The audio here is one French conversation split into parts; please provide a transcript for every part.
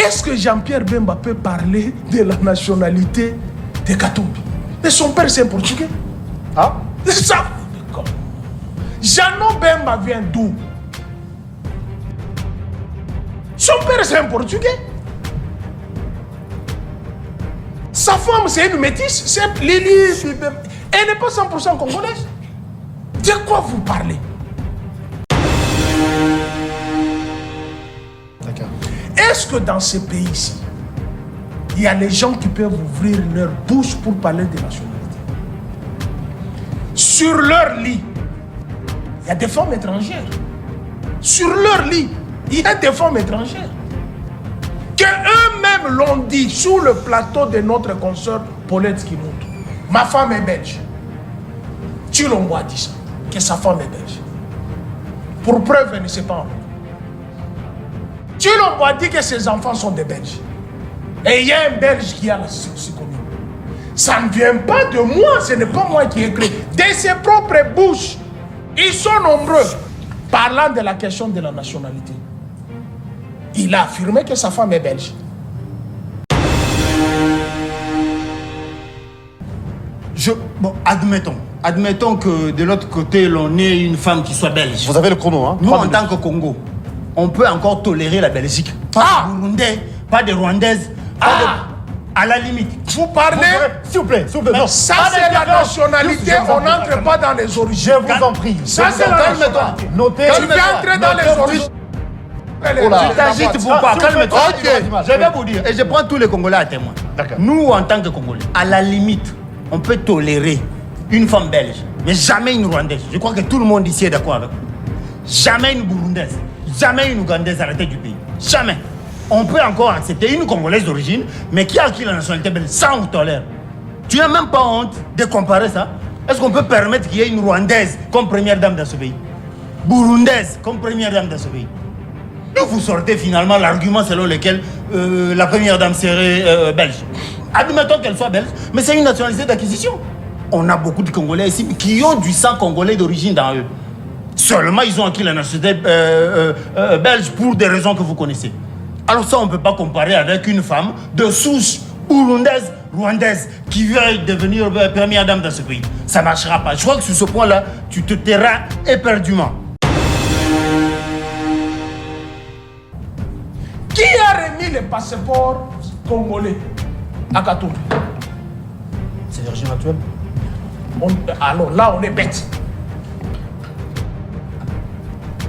Est-ce que Jean-Pierre Bemba peut parler de la nationalité de Katumbi? Mais son père c'est un Portugais. Ah? C'est ça. Jeannot Bemba vient d'où? Son père c'est un Portugais. Sa femme c'est une métisse, c'est Lily. Elle n'est pas 100% congolaise. De quoi vous parlez? D'accord. Est-ce que dans ce pays-ci, il y a les gens qui peuvent ouvrir leur bouche pour parler de nationalité? Sur leur lit, il y a des femmes étrangères. Sur leur lit, il y a des femmes étrangères. Que eux-mêmes l'ont dit sur le plateau de notre consoeur Paulette Kimutu. Ma femme est belge. Chilombo a dit ça, que sa femme est belge. Pour preuve, elle ne sait pas encore. Chilombo a dit que ses enfants sont des Belges. Et il y a un Belge qui a la commune. Ça ne vient pas de moi, ce n'est pas moi qui ai créé. De ses propres bouches, ils sont nombreux. Parlant de la question de la nationalité, il a affirmé que sa femme est belge. Bon, admettons que de l'autre côté, l'on ait une femme qui soit belge. Vous avez le chrono, hein? Nous, en tant que Congo, on peut encore tolérer la Belgique. Pas de Burundais, pas de Rwandaises, pas de... À la limite. Vous parlez... S'il vous plaît, non. Ça, c'est la nationalité, on n'entre pas dans les origines. Je vous en prie. Ça, c'est la nationalité. Notez. Tu viens entrer dans les origines. Tu t'agites pour pas, calme-toi. Ok. Je vais vous dire, et je prends tous les Congolais à témoin. D'accord. Nous, en tant que Congolais, à la limite, on peut tolérer une femme belge, mais jamais une Rwandaise. Je crois que tout le monde ici est d'accord avec moi. Jamais une Burundaise, jamais une Ougandaise à la tête du pays. Jamais. On peut encore accepter une Congolaise d'origine, mais qui a acquis la nationalité belge, ça on tolère. Tu n'as même pas honte de comparer ça? Est-ce qu'on peut permettre qu'il y ait une Rwandaise comme première dame dans ce pays? Burundaise comme première dame dans ce pays? Et vous sortez finalement l'argument selon lequel la première dame serait belge. Admettons qu'elle soit belge, mais c'est une nationalité d'acquisition. On a beaucoup de Congolais ici qui ont du sang congolais d'origine dans eux. Seulement, ils ont acquis la nationalité belge pour des raisons que vous connaissez. Alors ça, on ne peut pas comparer avec une femme de souche burundaise, rwandaise, qui veut devenir première dame dans ce pays. Ça ne marchera pas. Je crois que sur ce point-là, tu te tairas éperdument. Qui a remis les passeports congolais à Katumbi? C'est le régime actuel. Alors là, on est bête.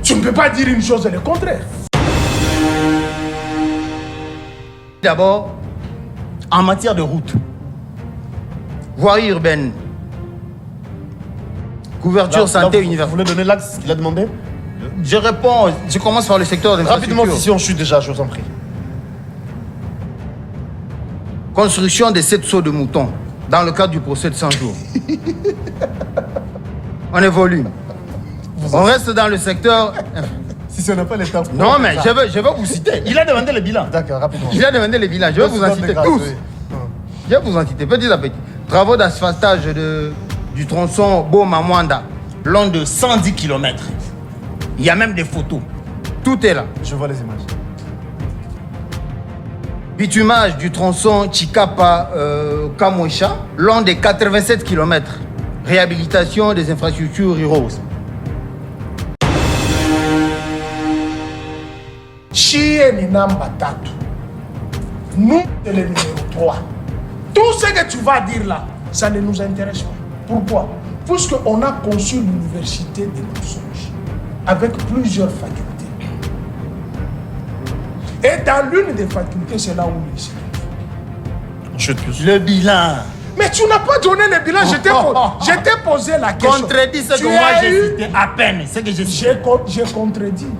Tu ne peux pas dire une chose et le contraire. D'abord, en matière de route, voirie urbaine, couverture santé universelle. Vous voulez donner l'axe qu'il a demandé? Je réponds, je commence par le secteur des Rapidement, si on chute déjà, je vous en prie. Construction des 7 seaux de moutons dans le cadre du procès de 100 jours. On évolue. On reste dans le secteur... Si ce n'est pas l'État... Non, mais je vais vous citer. Il a demandé le bilan. D'accord, rapidement. Il a demandé le bilan. Je vais vous en citer tous. Je vais vous en citer petit à petit. Travaux d'asphaltage du tronçon Boma-Mwanda, long de 110 km. Il y a même des photos. Tout est là. Je vois les images. Bitumage du tronçon Chikapa-Kamoucha, long de 87 km. Réhabilitation des infrastructures rurales. Chie ni namba tatu. Nous, c'est le numéro 3. Tout ce que tu vas dire là, ça ne nous intéresse pas. Pourquoi? Puisqu'on a conçu l'université des mensonges avec plusieurs facultés. Et dans l'une des facultés, c'est là où il se trouve. Chute plus. Le bilan. Mais tu n'as pas donné le bilan, je t'ai posé la question. Contredis ce que Tu moi as j'ai eu- cité à peine. C'est que j'ai cité. J'ai contredit.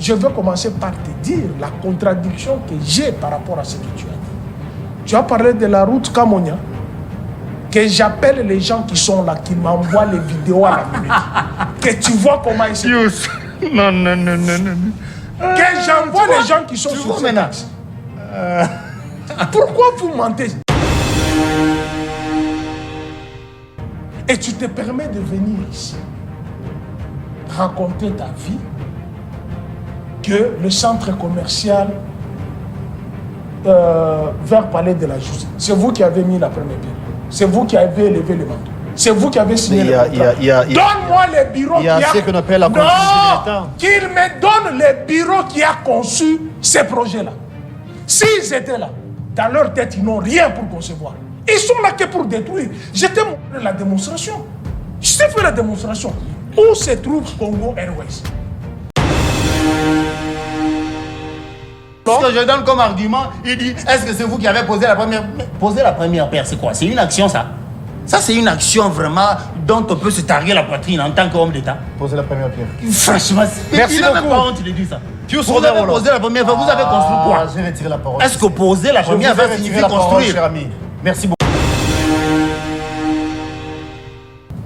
Je veux commencer par te dire la contradiction que j'ai par rapport à ce que tu as dit. Tu as parlé de la route Kamonia, que j'appelle les gens qui sont là, qui m'envoient les vidéos à la minute. Que tu vois comment ils se... Non. Que j'envoie les gens qui sont tu sur vois ce maintenant. texte. Pourquoi vous mentez? Et tu te permets de venir ici raconter ta vie, que le centre commercial vers Palais de la Justice. C'est vous qui avez mis la première pierre. C'est vous qui avez élevé le manteau. C'est vous qui avez signé le contrat. Donne-moi les bureaux il y a ce qu'on appelle la constitution de l'État. Qu'il me donne les bureaux qui a conçu ces projets-là. S'ils étaient là, dans leur tête, ils n'ont rien pour concevoir. Ils sont là que pour détruire. Je t'ai montré la démonstration. Je t'ai fait la démonstration. Où se trouve Congo Airways? Ce que je donne comme argument, il dit, est-ce que c'est vous qui avez posé la première pierre? Poser la première pierre, c'est quoi? C'est une action, ça? Ça, c'est une action vraiment dont on peut se targuer la poitrine en tant qu'homme d'État. Posez la première pierre. Franchement, merci il n'a même beaucoup. pas honte de dire ça. Pius Vous avez Roland. posé la première pierre, vous avez construit quoi? Je vais retirer la parole. Est-ce que poser la première pierre signifie construire? Cher ami. Merci beaucoup.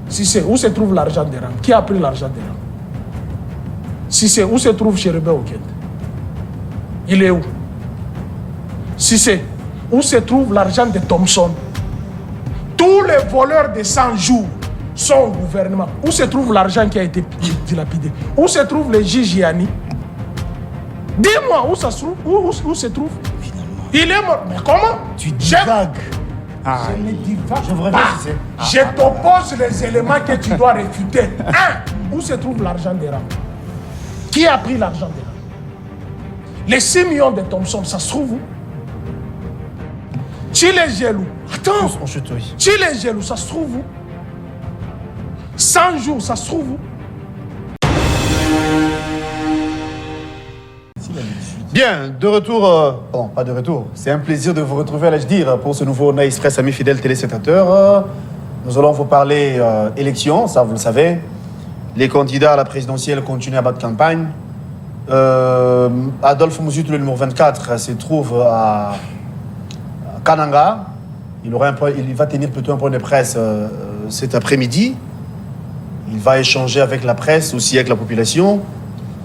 Si c'est où se trouve l'argent des rangs? Qui a pris l'argent des rangs? Si c'est où se trouve Chérubin Okende? Il est où? Si c'est où se trouve l'argent de Thompson? Tous les voleurs de 100 jours sont au gouvernement. Où se trouve l'argent qui a été dilapidé? Où se trouve le juge Yanni? Dis-moi où ça se trouve. Où se trouve? Il est mort. Mais comment? Tu divagues. Je ne divague Je voudrais pas. préciser. Je t'oppose les éléments que tu dois réfuter. Un, où se trouve l'argent des rangs? Qui a pris l'argent des rangs? Les 6 millions de Thompson, ça se trouve où? Tu les jaloux. Attends. On chute, oui. Tu les jaloux, ça se trouve où? 100 jours, ça se trouve où? Bien, de retour. Bon, pas de retour. C'est un plaisir de vous retrouver, allais-je dire, pour ce nouveau Nice Express, amis fidèles téléspectateurs. Nous allons vous parler élections, ça vous le savez. Les candidats à la présidentielle continuent à battre campagne. Adolphe Mouzut, le numéro 24, se trouve à Kananga. Il va tenir plutôt un point de presse cet après-midi. Il va échanger avec la presse, aussi avec la population.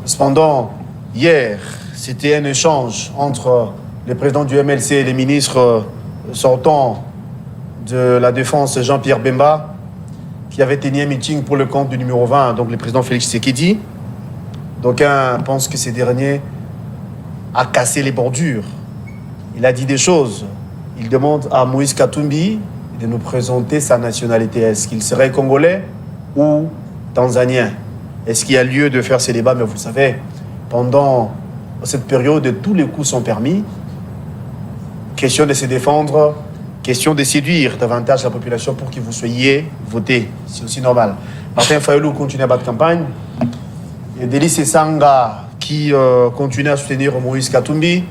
Cependant, hier, c'était un échange entre le président du MLC et les ministres sortants de la Défense, Jean-Pierre Bemba, qui avait tenu un meeting pour le compte du numéro 20, donc le président Félix Tshisekedi. D'aucuns pensent que ce dernier a cassé les bordures. Il a dit des choses. Il demande à Moïse Katumbi de nous présenter sa nationalité. Est-ce qu'il serait congolais ou tanzanien? Est-ce qu'il y a lieu de faire ces débats? Mais vous le savez, pendant cette période, tous les coups sont permis. Question de se défendre, question de séduire davantage la population pour que vous soyez votés. C'est aussi normal. Martin Fayulu continue à battre campagne. Et Délice Sanga qui continue à soutenir Moïse Katumbi.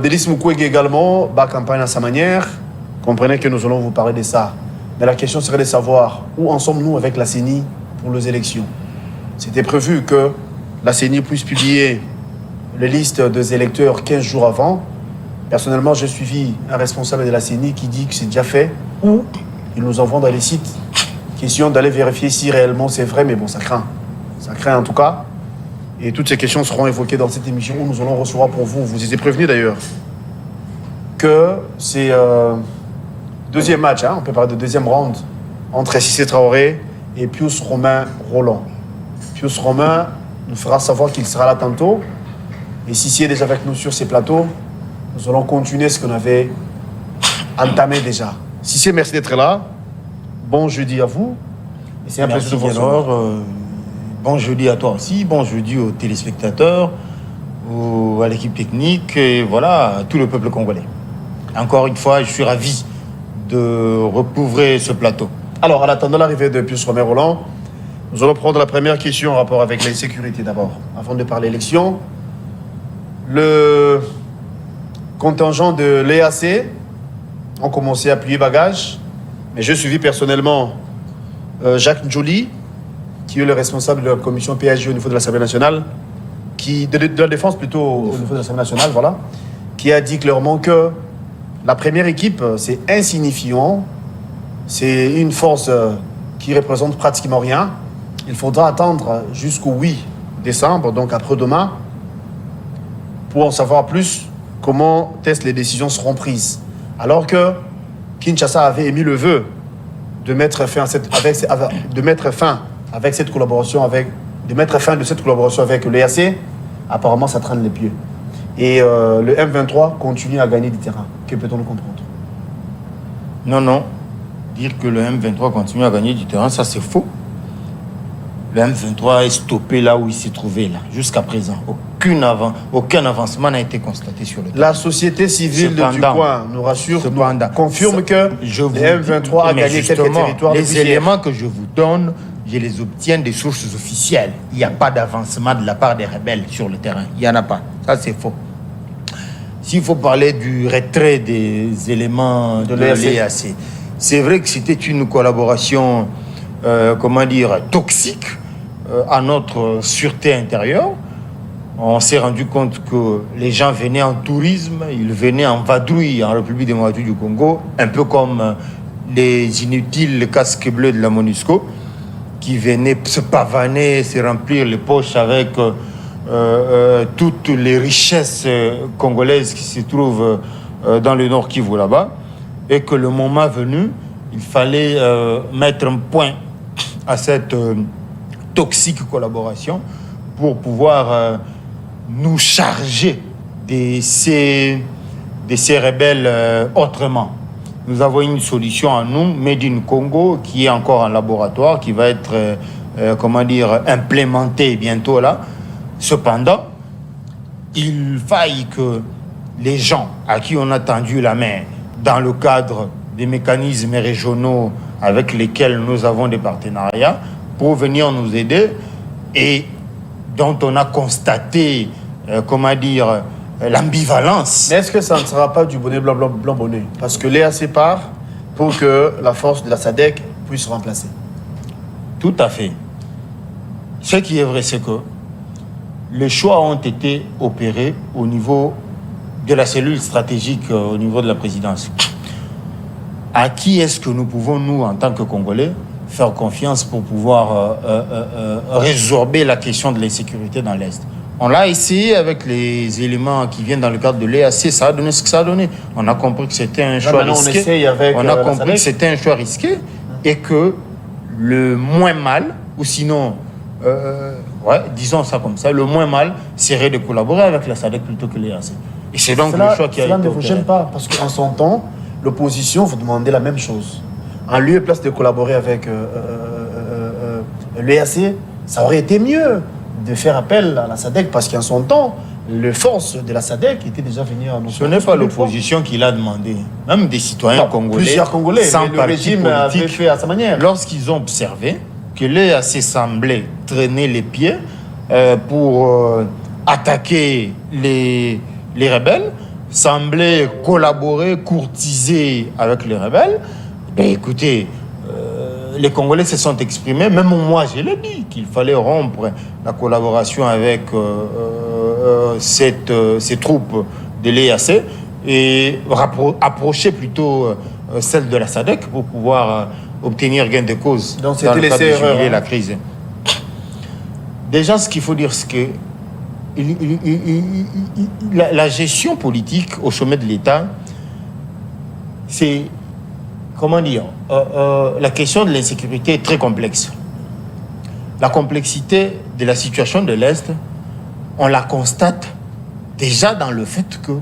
Délice Mukwege également bat campagne à sa manière. Comprenez que nous allons vous parler de ça. Mais la question serait de savoir où en sommes-nous avec la CENI pour les élections. C'était prévu que la CENI puisse publier les listes des électeurs 15 jours avant. Personnellement, j'ai suivi un responsable de la CENI qui dit que c'est déjà fait, ou ils nous envoient dans les sites. Question d'aller vérifier si réellement c'est vrai, mais bon, ça craint. Ça craint en tout cas. Et toutes ces questions seront évoquées dans cette émission où nous allons recevoir pour vous, vous étiez prévenus d'ailleurs, que c'est deuxième match, on peut parler de deuxième round, entre Cissé Traoré et Pius Romain Roland. Pius Romain nous fera savoir qu'il sera là tantôt. Et Cissé est déjà avec nous sur ces plateaux. Nous allons continuer ce qu'on avait entamé déjà. Cissé, merci d'être là. Bon jeudi à vous. Et c'est un plaisir de vous recevoir. Bon jeudi à toi aussi, bon jeudi aux téléspectateurs, à l'équipe technique et voilà, à tout le peuple congolais. Encore une fois, je suis ravi de recouvrer ce plateau. Alors, en attendant l'arrivée de Pius Romain Roland, nous allons prendre la première question en rapport avec l'insécurité d'abord. Avant de parler élection, le contingent de l'EAC ont commencé à plier bagages, mais j'ai suivi personnellement Jacques Ndjouli, qui est le responsable de la commission PSG au niveau de l'Assemblée nationale, de la défense plutôt au niveau de l'Assemblée nationale, voilà, qui a dit clairement que la première équipe, c'est insignifiant, c'est une force qui représente pratiquement rien. Il faudra attendre jusqu'au 8 décembre, donc après-demain, pour en savoir plus comment les décisions seront prises. Alors que Kinshasa avait émis le vœu de mettre fin de cette collaboration avec l'EAC, apparemment ça traîne les pieds. et le M23 continue à gagner du terrain. Que peut-on nous comprendre? Non. Dire que le M23 continue à gagner du terrain, ça c'est faux. Le M23 est stoppé là où il s'est trouvé, là, jusqu'à présent. Aucun avancement n'a été constaté sur le terrain. La société civile du coin nous rassure, nous confirme que le M23 a gagné quelques territoires. Les éléments que je vous donne, je les obtiens des sources officielles. Il n'y a pas d'avancement de la part des rebelles sur le terrain. Il n'y en a pas. Ça, c'est faux. S'il faut parler du retrait des éléments de l'EAC, c'est vrai que c'était une collaboration, toxique à notre sûreté intérieure. On s'est rendu compte que les gens venaient en tourisme, ils venaient en vadrouille en République démocratique du Congo, un peu comme les inutiles casques bleus de la MONUSCO, qui venaient se pavaner, se remplir les poches avec toutes les richesses congolaises qui se trouvent dans le Nord Kivu là-bas, et que le moment venu, il fallait mettre un point à cette toxique collaboration pour pouvoir nous charger de ces rebelles autrement. Nous avons une solution à nous, Made in Congo, qui est encore en laboratoire, qui va être implémentée bientôt là. Cependant, il faille que les gens à qui on a tendu la main dans le cadre des mécanismes régionaux avec lesquels nous avons des partenariats pour venir nous aider et dont on a constaté, l'ambivalence. Mais est-ce que ça ne sera pas du bonnet blanc bonnet? Parce que l'EAC part pour que la force de la SADC puisse remplacer. Tout à fait. Ce qui est vrai, c'est que les choix ont été opérés au niveau de la cellule stratégique, au niveau de la présidence. À qui est-ce que nous pouvons, nous, en tant que Congolais, faire confiance pour pouvoir résorber la question de l'insécurité dans l'Est? On l'a essayé avec les éléments qui viennent dans le cadre de l'EAC, ça a donné ce que ça a donné. On a compris que c'était un choix risqué. On a compris que c'était un choix risqué et que le moins mal, ou sinon, disons ça comme ça, le moins mal serait de collaborer avec la SADC plutôt que l'EAC. Et c'est donc le choix qui a été opéré. Cela ne vous gêne pas, parce qu'en son temps, l'opposition vous demandait la même chose. En lieu et place de collaborer avec l'EAC, ça aurait été mieux de faire appel à la SADC, parce qu'en son temps, les forces de la SADC étaient déjà venues à nous. Ce n'est pas l'opposition qui l'a demandé. Même des citoyens congolais, plusieurs Congolais, sans le régime avait fait à sa manière. Lorsqu'ils ont observé que l'EAC semblait traîner les pieds pour attaquer les rebelles, semblait collaborer, courtiser avec les rebelles, écoutez, les Congolais se sont exprimés, même moi je l'ai dit, qu'il fallait rompre la collaboration avec ces troupes de l'EAC et approcher plutôt celle de la SADC pour pouvoir obtenir gain de cause. Donc c'était les erreurs, la crise. Déjà, ce qu'il faut dire, c'est que la gestion politique au sommet de l'État, c'est, la question de l'insécurité est très complexe. La complexité de la situation de l'Est, on la constate déjà dans le fait que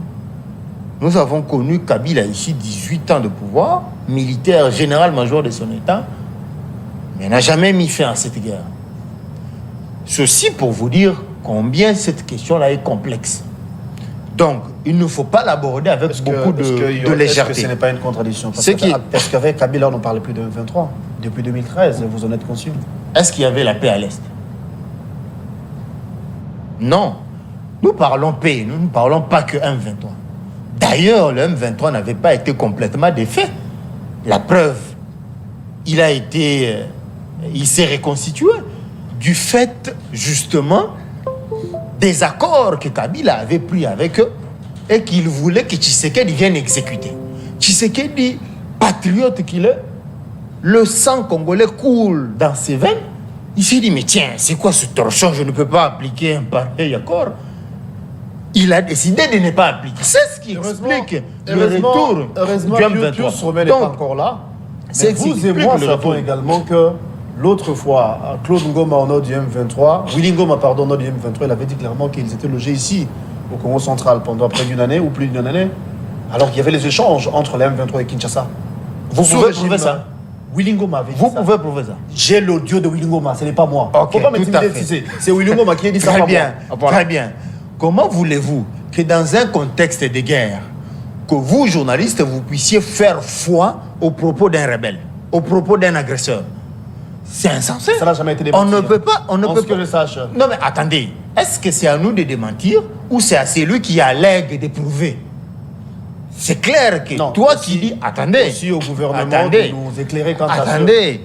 nous avons connu Kabila ici 18 ans de pouvoir, militaire, général-major de son État, mais n'a jamais mis fin à cette guerre. Ceci pour vous dire combien cette question-là est complexe. Donc, il ne faut pas l'aborder avec beaucoup de légèreté. Est-ce que ce n'est pas une contradiction? Parce qu'avec Kabila, on ne parlait plus de 23. Depuis 2013, vous en êtes conscient? Est-ce qu'il y avait la paix à l'Est? Non. Nous parlons paix, nous ne parlons pas que M23. D'ailleurs, le M23 n'avait pas été complètement défait. La preuve, il s'est reconstitué du fait, justement, des accords que Kabila avait pris avec eux et qu'il voulait que Tshisekedi vienne exécuter. Tshisekedi, patriote qu'il est, le sang congolais coule dans ses veines. Il s'est dit, mais tiens, c'est quoi ce torchon? Je ne peux pas appliquer un pareil accord. Il a décidé de ne pas appliquer. C'est ce qui explique le retour du M23. Donc, n'est pas encore là. Mais vous et moi savons également que l'autre fois, Claude Ngoma au nord du M23, Willy Ngoma, pardon, au nord du M23, il avait dit clairement qu'ils étaient logés ici au Congo central pendant près d'une année ou plus d'une année, alors qu'il y avait les échanges entre les M23 et Kinshasa. Vous pouvez prouver ça? Willingoma avait dit Vous ça. pouvez prouver ça? J'ai l'audio de Willingoma, ce n'est pas moi. Ok, Faut pas tout m'intimider, à fait. si c'est Willingoma qui a dit ça. Très pas bien, moi. Voilà. très bien. Comment voulez-vous que dans un contexte de guerre, que vous, journalistes, vous puissiez faire foi aux propos d'un rebelle, aux propos d'un agresseur? C'est insensé. Ça n'a jamais été On démenti. ne peut pas, on ne En peut ce que pas. je sache. Non mais attendez, est-ce que c'est à nous de démentir ou c'est à celui qui allègue de prouver? C'est clair que Non, toi aussi- qui dis, attendez, Aussi au gouvernement attendez, de nous éclairer quant à attendez.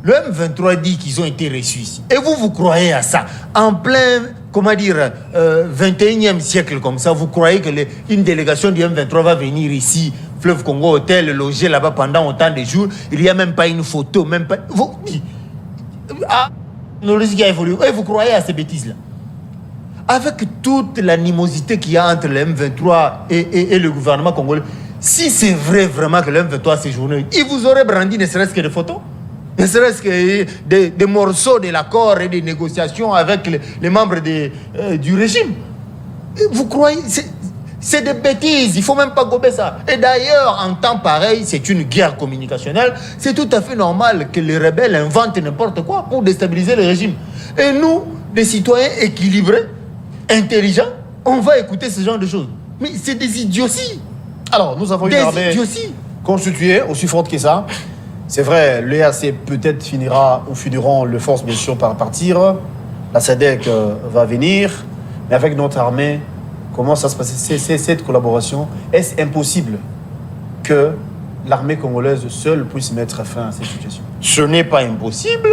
Le M23 dit qu'ils ont été reçus ici. Et vous croyez à ça? En plein, comment dire, 21e siècle comme ça, vous croyez que une délégation du M23 va venir ici, Fleuve Congo Hôtel, loger là-bas pendant autant de jours? Il n'y a même pas une photo, même pas... Vous, ah, le qui a évolué. Et vous croyez à ces bêtises-là? Avec toute l'animosité qu'il y a entre le M23 et le gouvernement congolais, si c'est vrai vraiment que le M23 a séjourné, il vous aurait brandi ne serait-ce que des photos, ne serait-ce que des morceaux de l'accord et des négociations avec les membres du régime. Et vous croyez... C'est des bêtises, il ne faut même pas gober ça. Et d'ailleurs, en temps pareil, c'est une guerre communicationnelle. C'est tout à fait normal que les rebelles inventent n'importe quoi pour déstabiliser le régime. Et nous, des citoyens équilibrés, intelligents, on va écouter ce genre de choses. Mais c'est des idioties. Alors, nous avons une Des armée idioties. constituée, aussi forte que ça. C'est vrai, l'EAC peut-être finiront les forces bien sûr par partir. La SADC va venir. Mais avec notre armée, comment ça se passe? C'est cette collaboration. Est-ce impossible que l'armée congolaise seule puisse mettre fin à cette situation? Ce n'est pas impossible.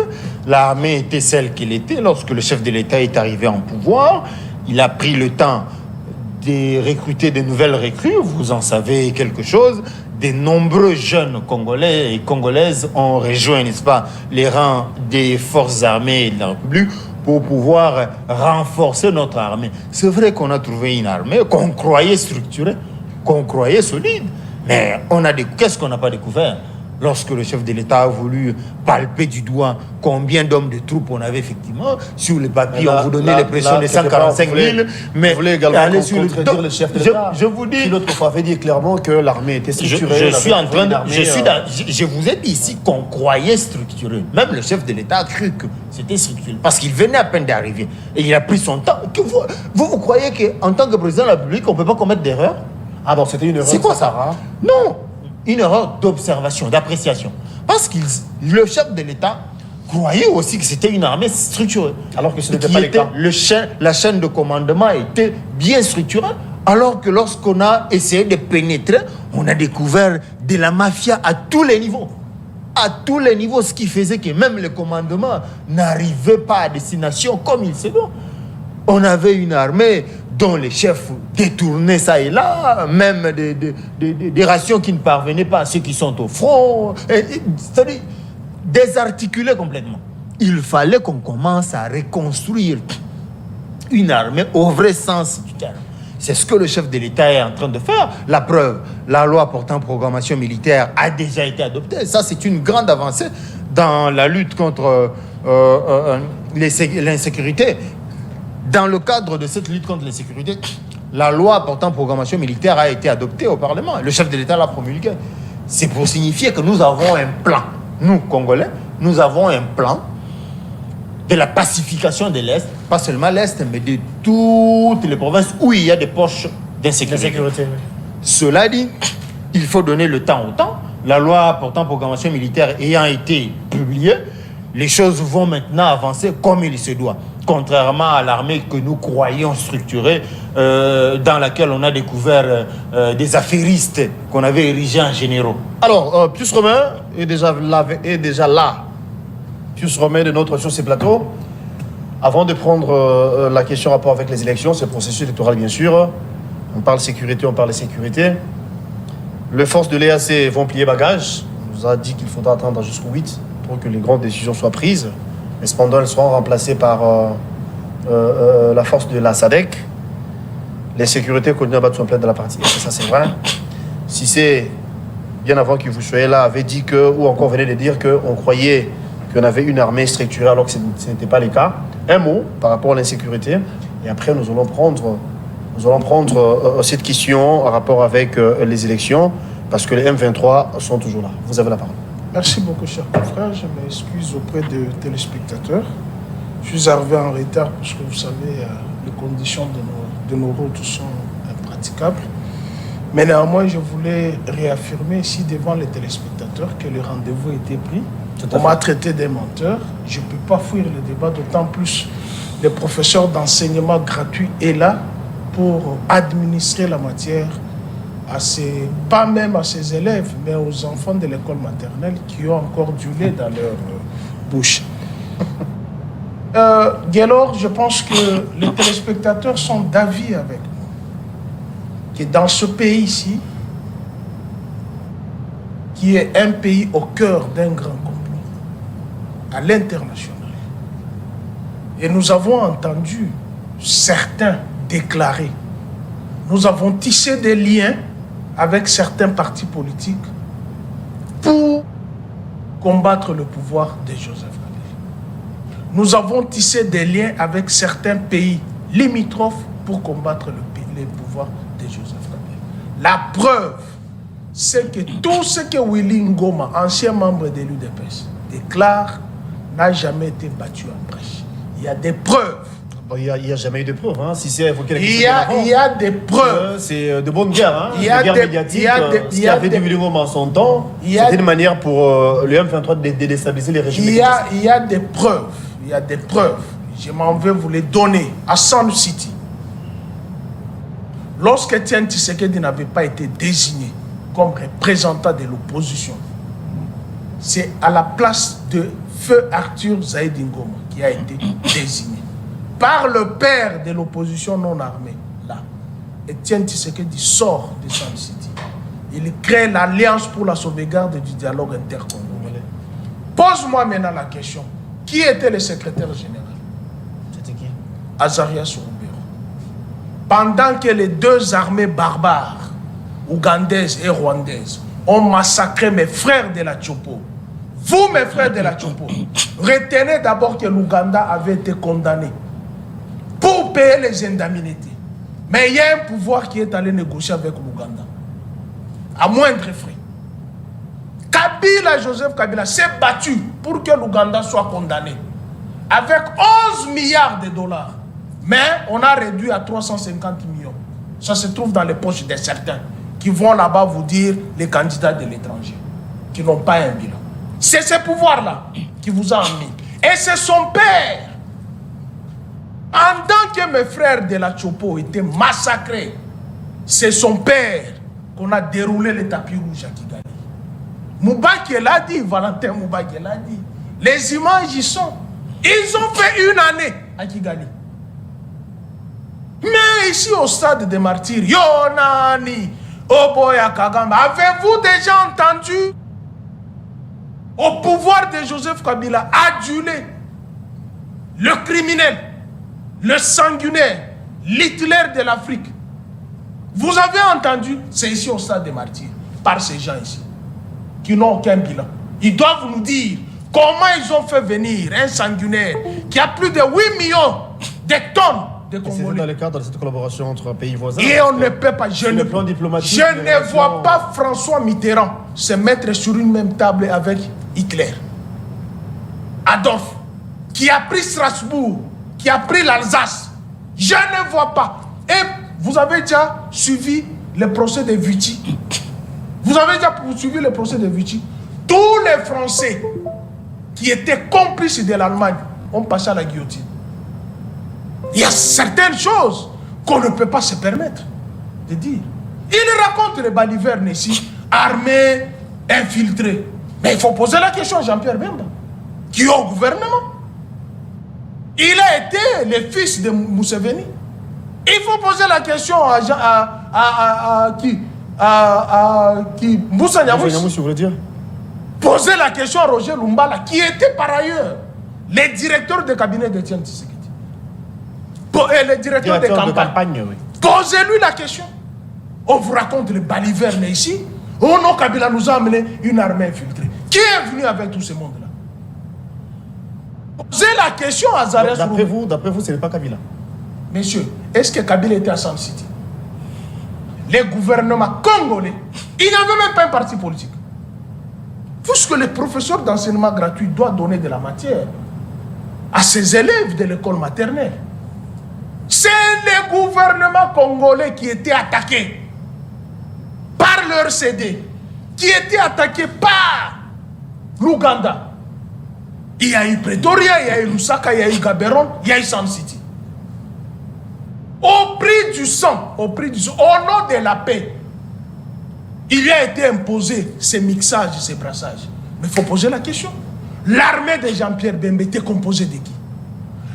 L'armée était celle qu'elle était lorsque le chef de l'État est arrivé en pouvoir. Il a pris le temps de recruter de nouvelles recrues. Vous en savez quelque chose. De nombreux jeunes Congolais et Congolaises ont rejoint, n'est-ce pas, les rangs des forces armées de la République pour pouvoir renforcer notre armée. C'est vrai qu'on a trouvé une armée qu'on croyait structurée, qu'on croyait solide, mais qu'est-ce qu'on n'a pas découvert? Lorsque le chef de l'État a voulu palper du doigt combien d'hommes de troupes on avait effectivement, sur le papier, on vous donnait les pressions de 145 000. Mais vous voulez également allez sur contredire le chef de l'État. Je vous dis... Qui l'autre fois avait dit clairement que l'armée était structurée. Je vous ai dit ici qu'on croyait structuré. Même le chef de l'État a cru que c'était structuré. Parce qu'il venait à peine d'arriver. Et il a pris son temps. Vous croyez qu'en tant que président de la République, on ne peut pas commettre d'erreur? Ah bon, c'était une erreur. C'est quoi ça? Non, une erreur d'observation, d'appréciation. Parce que le chef de l'État croyait aussi que c'était une armée structurée. Alors que ce n'était pas le cas. La chaîne de commandement était bien structurée. Alors que lorsqu'on a essayé de pénétrer, on a découvert de la mafia à tous les niveaux. À tous les niveaux, ce qui faisait que même le commandement n'arrivait pas à destination comme il se doit. On avait une armée dont les chefs détournaient ça et là, même des rations qui ne parvenaient pas à ceux qui sont au front. C'est-à-dire désarticulés complètement. Il fallait qu'on commence à reconstruire une armée au vrai sens du terme. C'est ce que le chef de l'État est en train de faire. La preuve, la loi portant programmation militaire a déjà été adoptée. Ça, c'est une grande avancée dans la lutte contre l'insécurité. Dans le cadre de cette lutte contre l'insécurité, la loi portant programmation militaire a été adoptée au Parlement. Le chef de l'État l'a promulguée. C'est pour signifier que nous avons un plan. Nous, Congolais, nous avons un plan de la pacification de l'Est, pas seulement l'Est, mais de toutes les provinces où il y a des poches d'insécurité. Cela dit, il faut donner le temps au temps. La loi portant programmation militaire ayant été publiée, les choses vont maintenant avancer comme il se doit. Contrairement à l'armée que nous croyions structurée, dans laquelle on a découvert des affairistes qu'on avait érigés en généraux. Alors, Pius Romain est déjà là. Pius Romain de notre sur ces plateaux. Avant de prendre la question rapport avec les élections, c'est le processus électoral bien sûr. On parle sécurité, on parle sécurité. Les forces de l'EAC vont plier bagages. On nous a dit qu'il faudra attendre jusqu'au 8 pour que les grandes décisions soient prises. Mais cependant, elles seront remplacées par la force de la SADC. Les sécurités continuent à battre son plein de la partie. Et ça, c'est vrai. Si c'est bien avant que vous soyez là, avait dit que, ou encore venez de dire qu'on croyait qu'on avait une armée structurée alors que ce n'était pas le cas. Un mot par rapport à l'insécurité. Et après, nous allons prendre Nous allons prendre cette question en rapport avec les élections, parce que les M23 sont toujours là. Vous avez la parole. Merci beaucoup, cher confrère. Je m'excuse auprès des téléspectateurs. Je suis arrivé en retard parce que vous savez, les conditions de nos routes sont impraticables. Mais néanmoins, je voulais réaffirmer ici devant les téléspectateurs que le rendez-vous était pris. On m'a traité des menteurs. Je ne peux pas fuir le débat, d'autant plus le professeur d'enseignement gratuit est là pour administrer la matière pas même à ses élèves, mais aux enfants de l'école maternelle qui ont encore du lait dans leur bouche. Gaylord, je pense que les téléspectateurs sont d'avis avec nous. Que dans ce pays-ci, qui est un pays au cœur d'un grand complot, à l'international, et nous avons entendu certains déclarer, nous avons tissé des liens avec certains partis politiques pour combattre le pouvoir de Joseph Kabila. Nous avons tissé des liens avec certains pays limitrophes pour combattre le pouvoir de Joseph Kabila. La preuve, c'est que tout ce que Willy Ngoma, ancien membre de l'UDPS, déclare n'a jamais été battu en brèche. Il y a des preuves. Il n'y a jamais eu de preuves. Hein. Si c'est évoqué la question il y a des preuves. C'est de bonnes guerres. Hein. Il y a des guerres des médiatiques. Ce qui avait Willy Ngoma en son temps, c'était une manière pour le M23 de déstabiliser les régimes. Il y a des preuves. Il y a des preuves. Je m'en vais vous les donner à Sun City. Lorsque Etienne Tshisekedi n'avait pas été désigné comme représentant de l'opposition, c'est à la place de Feu Arthur Zaïd Ngoma qui a été désigné par le père de l'opposition non armée. Là, Etienne Tshisekedi sort de Sun City. Il crée l'Alliance pour la sauvegarde du dialogue intercongolais. Pose-moi maintenant la question. Qui était le secrétaire général? C'était qui? Azaria Souroubero. Pendant que les deux armées barbares, ougandaises et rwandaises, ont massacré mes frères de la Tchopo, vous, mes frères de la Tchopo, retenez d'abord que l'Ouganda avait été condamné pour payer les indemnités. Mais il y a un pouvoir qui est allé négocier avec l'Ouganda, à moindre frais. Joseph Kabila s'est battu pour que l'Ouganda soit condamné avec 11 milliards de dollars. Mais on a réduit à 350 millions. Ça se trouve dans les poches de certains qui vont là-bas vous dire les candidats de l'étranger, qui n'ont pas un bilan. C'est ce pouvoir-là qui vous a mis. Et c'est son père. Pendant que mes frères de la Tchopo étaient massacrés, c'est son père qu'on a déroulé le tapis rouge à Kigali. Moubaki l'a dit, Valentin Moubaki l'a dit. Les images y sont. Ils ont fait une année à Kigali. Mais ici au stade des martyrs, Yonani, Oboya Kagame, avez-vous déjà entendu au pouvoir de Joseph Kabila aduler le criminel, le sanguinaire, l'Hitler de l'Afrique? Vous avez entendu, c'est ici au stade des martyrs, par ces gens ici, qui n'ont aucun bilan. Ils doivent nous dire comment ils ont fait venir un sanguinaire qui a plus de 8 millions de tonnes de Congolais. C'est dans le cadre de cette collaboration entre pays voisins. Et on ne peut pas, je ne vois pas François Mitterrand se mettre sur une même table avec Hitler. Adolphe, qui a pris Strasbourg, qui a pris l'Alsace. Je ne vois pas. Et vous avez déjà suivi le procès de Vichy. Vous avez déjà suivi le procès de Vichy. Tous les Français qui étaient complices de l'Allemagne ont passé à la guillotine. Il y a certaines choses qu'on ne peut pas se permettre de dire. Il raconte les balivernes ici, armés, infiltrés. Mais il faut poser la question à Jean-Pierre Bemba, qui est au gouvernement. Il a été le fils de Museveni. Il faut poser la question à qui Moussa Nyamouchi, vous voulez dire? Poser la question à Roger Lumbala, qui était par ailleurs le directeur de cabinet d'Etienne Tshisekedi. Et le directeur de campagne. Oui. Posez-lui la question. On vous raconte les balivernes ici. Oh non, Kabila nous a amené une armée infiltrée. Qui est venu avec tout ce monde-là? Posez la question à Zaria. D'après vous, ce n'est pas Kabila. Messieurs, est-ce que Kabila était à Sam City? Les gouvernements congolais, ils n'avaient même pas un parti politique. Puisque les professeurs d'enseignement gratuit doivent donner de la matière à ses élèves de l'école maternelle. C'est les gouvernements congolais qui étaient attaqués par leur CD, qui étaient attaqués par l'Ouganda. Il y a eu Pretoria, il y a eu Lusaka, il y a eu Gaborone, il y a eu Sam City. Au prix du sang, au nom de la paix, il lui a été imposé ces mixages, ces brassages. Mais il faut poser la question. L'armée de Jean-Pierre Bemba était composée de qui?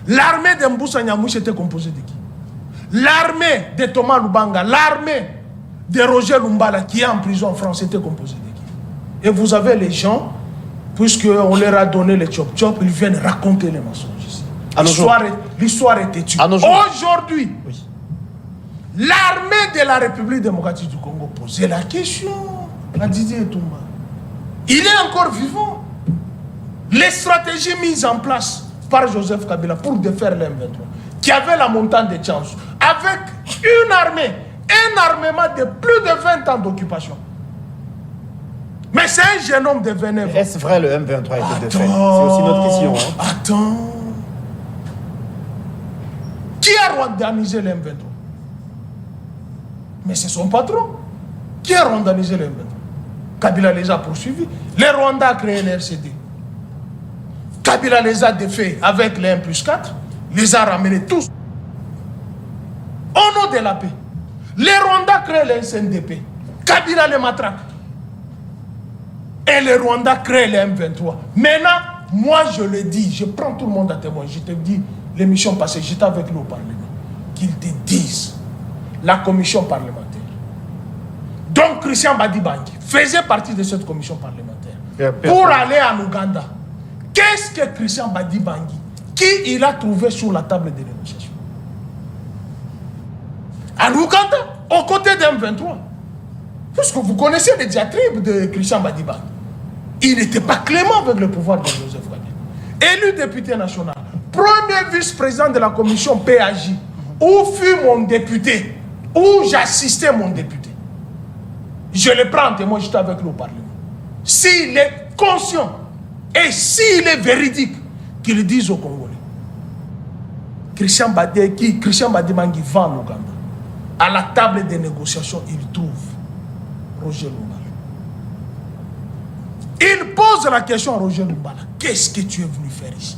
L'armée de Mboussa Nyamouche était composée de qui? L'armée de Thomas Lubanga, l'armée de Roger Lumbala qui est en prison en France était composée de qui? Et vous avez les gens, puisqu'on leur a donné les chop-chop, ils viennent raconter les mensonges ici. L'histoire est têtue. Aujourd'hui, oui, l'armée de la République démocratique du Congo posait la question à Didier Toumba. Il est encore vivant. Les stratégies mises en place par Joseph Kabila pour défaire l'M23, qui avait la montagne de Tchanzu, avec une armée, un armement de plus de 20 ans d'occupation. Mais c'est un jeune homme de 29 ans. Est-ce vrai le M23 a été défait? C'est aussi notre question. Hein. Attends. Qui a rwandamisé le M23? Mais c'est son patron. Qui a rwandamisé le M23? Kabila les a poursuivis. Les Rwandais ont créé l'RCD. Kabila les a défaits avec les 1+4. Les a ramenés tous. Au nom de la paix. Les Rwandais créent les SNDP. Kabila les matraque. Et les Rwandais créent les M23. Maintenant, moi je le dis, je prends tout le monde à témoin. Je te dis, l'émission passée, j'étais avec nous au Parlement. Qu'ils te disent, la commission parlementaire. Donc Christian Badibangi faisait partie de cette commission parlementaire. Pour aller en Ouganda. Qu'est-ce que Christian Badibangi, qui il a trouvé sur la table des négociations? En Ouganda, aux côtés d'M23. Puisque vous connaissez les diatribes de Christian Badibangi. Il n'était pas clément avec le pouvoir de Joseph Kabila. Élu député national, premier vice-président de la commission PAJ, où fut mon député, où j'assistais mon député. Je le prends en témoin, j'étais avec lui au Parlement. S'il est conscient et s'il est véridique, qu'il dise aux Congolais. Christian Badibangi va en Ouganda. À la table des négociations, il trouve Roger Lumbala. Il pose la question à Roger Lumbala. Qu'est-ce que tu es venu faire ici?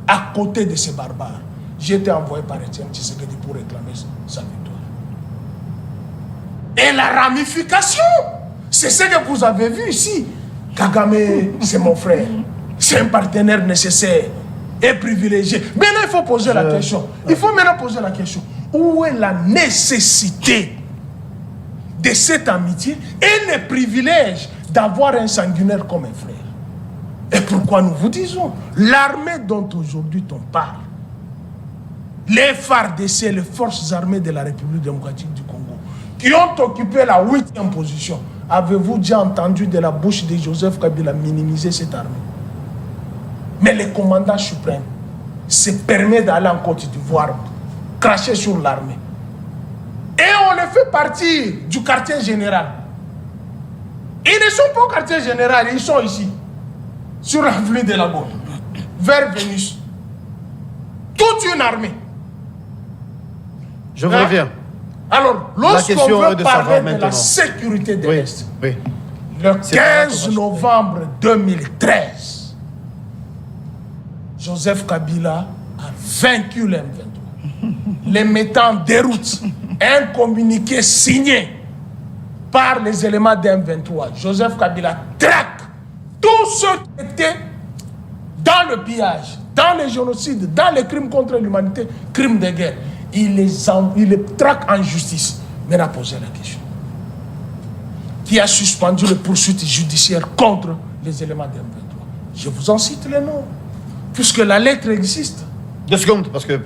À côté de ces barbares. J'ai été envoyé par Etienne Tshisekedi pour réclamer sa victoire. Et la ramification, c'est ce que vous avez vu ici. Kagame, c'est mon frère. C'est un partenaire nécessaire et privilégié. Maintenant, il faut poser la question. Il faut maintenant poser la question. Où est la nécessité de cette amitié et le privilège d'avoir un sanguinaire comme un frère? Et pourquoi nous vous disons, l'armée dont aujourd'hui on parle, les FARDC, les forces armées de la République démocratique du Congo, qui ont occupé la 8e position, avez-vous déjà entendu de la bouche de Joseph Kabila minimiser cette armée? Mais le commandant suprême se permet d'aller en Côte d'Ivoire, cracher sur l'armée. Et on les fait partir du quartier général. Ils ne sont pas au quartier général, ils sont ici, sur l'avenue de la Gaulle, vers Vénus. Toute une armée. Je vous reviens. Alors, lorsqu'on veut parler de la sécurité de l'Est, le 15 novembre 2013, Joseph Kabila a vaincu l'M23, les mettant en déroute. Un communiqué signé par les éléments d'M23. Joseph Kabila traque tous ceux qui étaient dans le pillage, dans les génocides, dans les crimes contre l'humanité, crimes de guerre. Il les traque en justice. Mais on a posé la question. Qui a suspendu les poursuites judiciaires contre les éléments d'M23? Je vous en cite les noms, puisque la lettre existe. 2 secondes, parce que...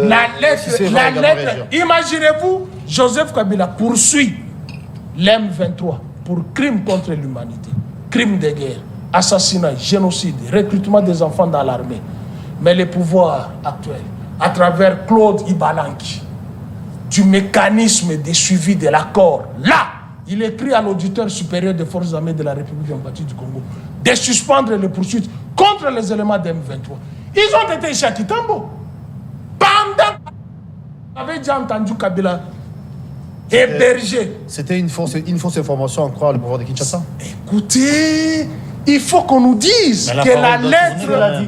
la lettre, imaginez-vous, Joseph Kabila poursuit l'M23 pour crimes contre l'humanité, crimes de guerre, assassinat, génocide, recrutement des enfants dans l'armée. Mais le pouvoir actuel à travers Claude Ibalanki, du mécanisme de suivi de l'accord. Là, il écrit à l'auditeur supérieur des forces armées de la République démocratique du Congo de suspendre les poursuites contre les éléments d'M23. Ils ont été ici à Kitambo. Pendant qu'on avait déjà entendu Kabila héberger. C'était une fausse information, en croire le pouvoir de Kinshasa. Écoutez, il faut qu'on nous dise que la lettre...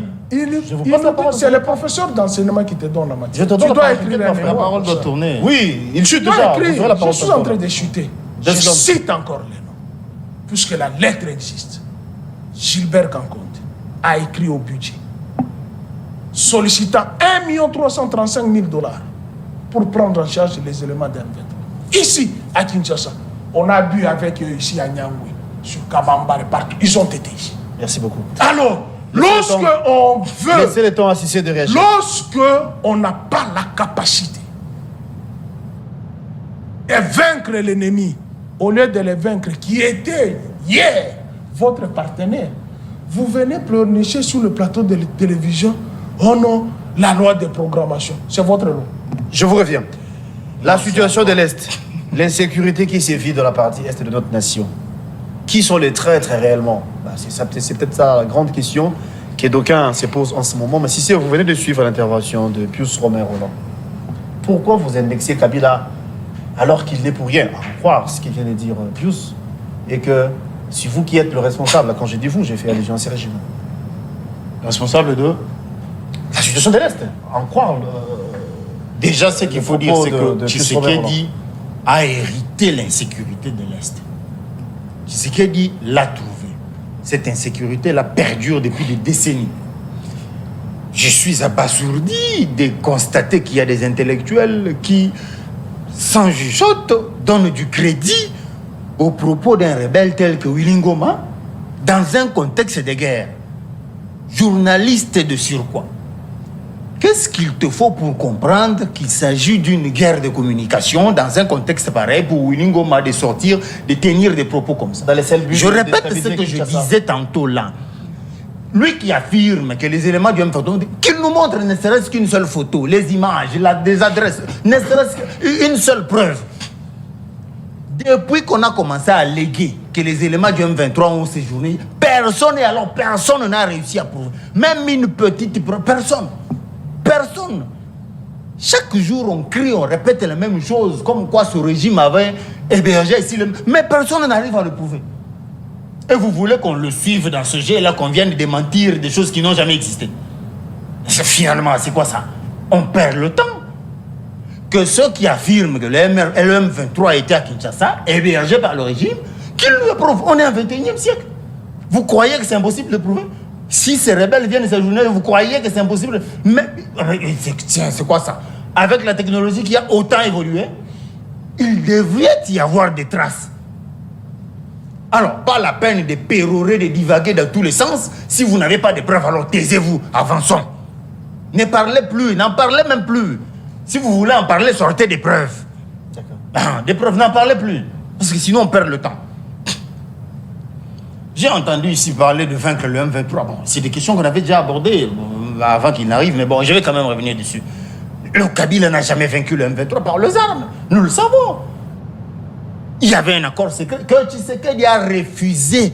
C'est le professeur d'enseignement qui te donne la matière. Je te donne tu dois la écrire parole, La parole doit tourner. Oui, il chute Tu dois déjà. écrire. Vous aurez la parole Je suis tout à en train l'heure. de chuter. Je Deux secondes. cite encore les noms. Puisque la lettre existe. Gilbert Kankonde a écrit au budget sollicitant 1 335 000 $ pour prendre en charge les éléments d'M23. Ici, à Kinshasa, on a bu avec eux ici à Nyangwe, sur Kabamba et partout. Ils ont été ici. Merci beaucoup. Alors, lorsque on veut... Laissez le temps à Cissé de réagir. Lorsque on n'a pas la capacité de vaincre l'ennemi, au lieu de le vaincre, qui était hier votre partenaire, vous venez pleurnicher sur le plateau de la télévision. Oh non, la loi de programmation, c'est votre loi. Je vous reviens. La situation de l'Est, l'insécurité qui sévit dans la partie Est de notre nation. Qui sont les traîtres réellement? C'est peut-être ça la grande question que d'aucuns se posent en ce moment. Mais si vous venez de suivre l'intervention de Pius Romain Roland, pourquoi vous indexez Kabila alors qu'il n'est pour rien? À croire ce qu'il vient de dire Pius, et que c'est vous qui êtes le responsable. Quand j'ai dit vous, j'ai fait allusion à ces régimes. Responsable de La situation de l'Est, en croire. Déjà, ce qu'il faut dire, c'est que Pius Romain Roland. Tshisekedi a hérité l'insécurité de l'Est. Tshisekedi l'a trouvé. Cette insécurité-là perdure depuis des décennies. Je suis abasourdi de constater qu'il y a des intellectuels qui, sans jugeote, donnent du crédit aux propos d'un rebelle tel que Willy Ngoma dans un contexte de guerre. Journaliste de surcroît. Qu'est-ce qu'il te faut pour comprendre qu'il s'agit d'une guerre de communication dans un contexte pareil pour Willy Ngoma de sortir, de tenir des propos comme ça? Dans les seuls buts Je de répète ce déstabiliser que je Kinshasa. disais tantôt là. Lui qui affirme que les éléments du M23, qu'il nous montre ne serait-ce qu'une seule photo, les images, des adresses, ne serait-ce qu'une seule preuve. Depuis qu'on a commencé à alléguer que les éléments du M23 ont séjourné, personne n'a réussi à prouver. Même une petite preuve, personne. Chaque jour, on crie, on répète la même chose, comme quoi ce régime avait hébergé ici. Mais personne n'arrive à le prouver. Et vous voulez qu'on le suive dans ce jet-là, qu'on vienne démentir des choses qui n'ont jamais existé. Finalement, c'est quoi ça? On perd le temps. Que ceux qui affirment que le M23 était à Kinshasa, hébergé par le régime, qu'ils le prouvent. On est en 21e siècle. Vous croyez que c'est impossible de prouver? Si ces rebelles viennent séjourner, vous croyez que c'est impossible? Mais c'est quoi ça? Avec la technologie qui a autant évolué, il devrait y avoir des traces. Alors, pas la peine de pérorer, de divaguer dans tous les sens. Si vous n'avez pas de preuves, alors taisez-vous, avançons. Ne parlez plus, n'en parlez même plus. Si vous voulez en parler, sortez des preuves. Des preuves, n'en parlez plus. Parce que sinon, on perd le temps. J'ai entendu ici parler de vaincre le M23. Bon, c'est des questions qu'on avait déjà abordées avant qu'il n'arrive, mais bon, je vais quand même revenir dessus. Le Kabila n'a jamais vaincu le M23 par les armes. Nous le savons. Il y avait un accord secret que Tshisekedi a refusé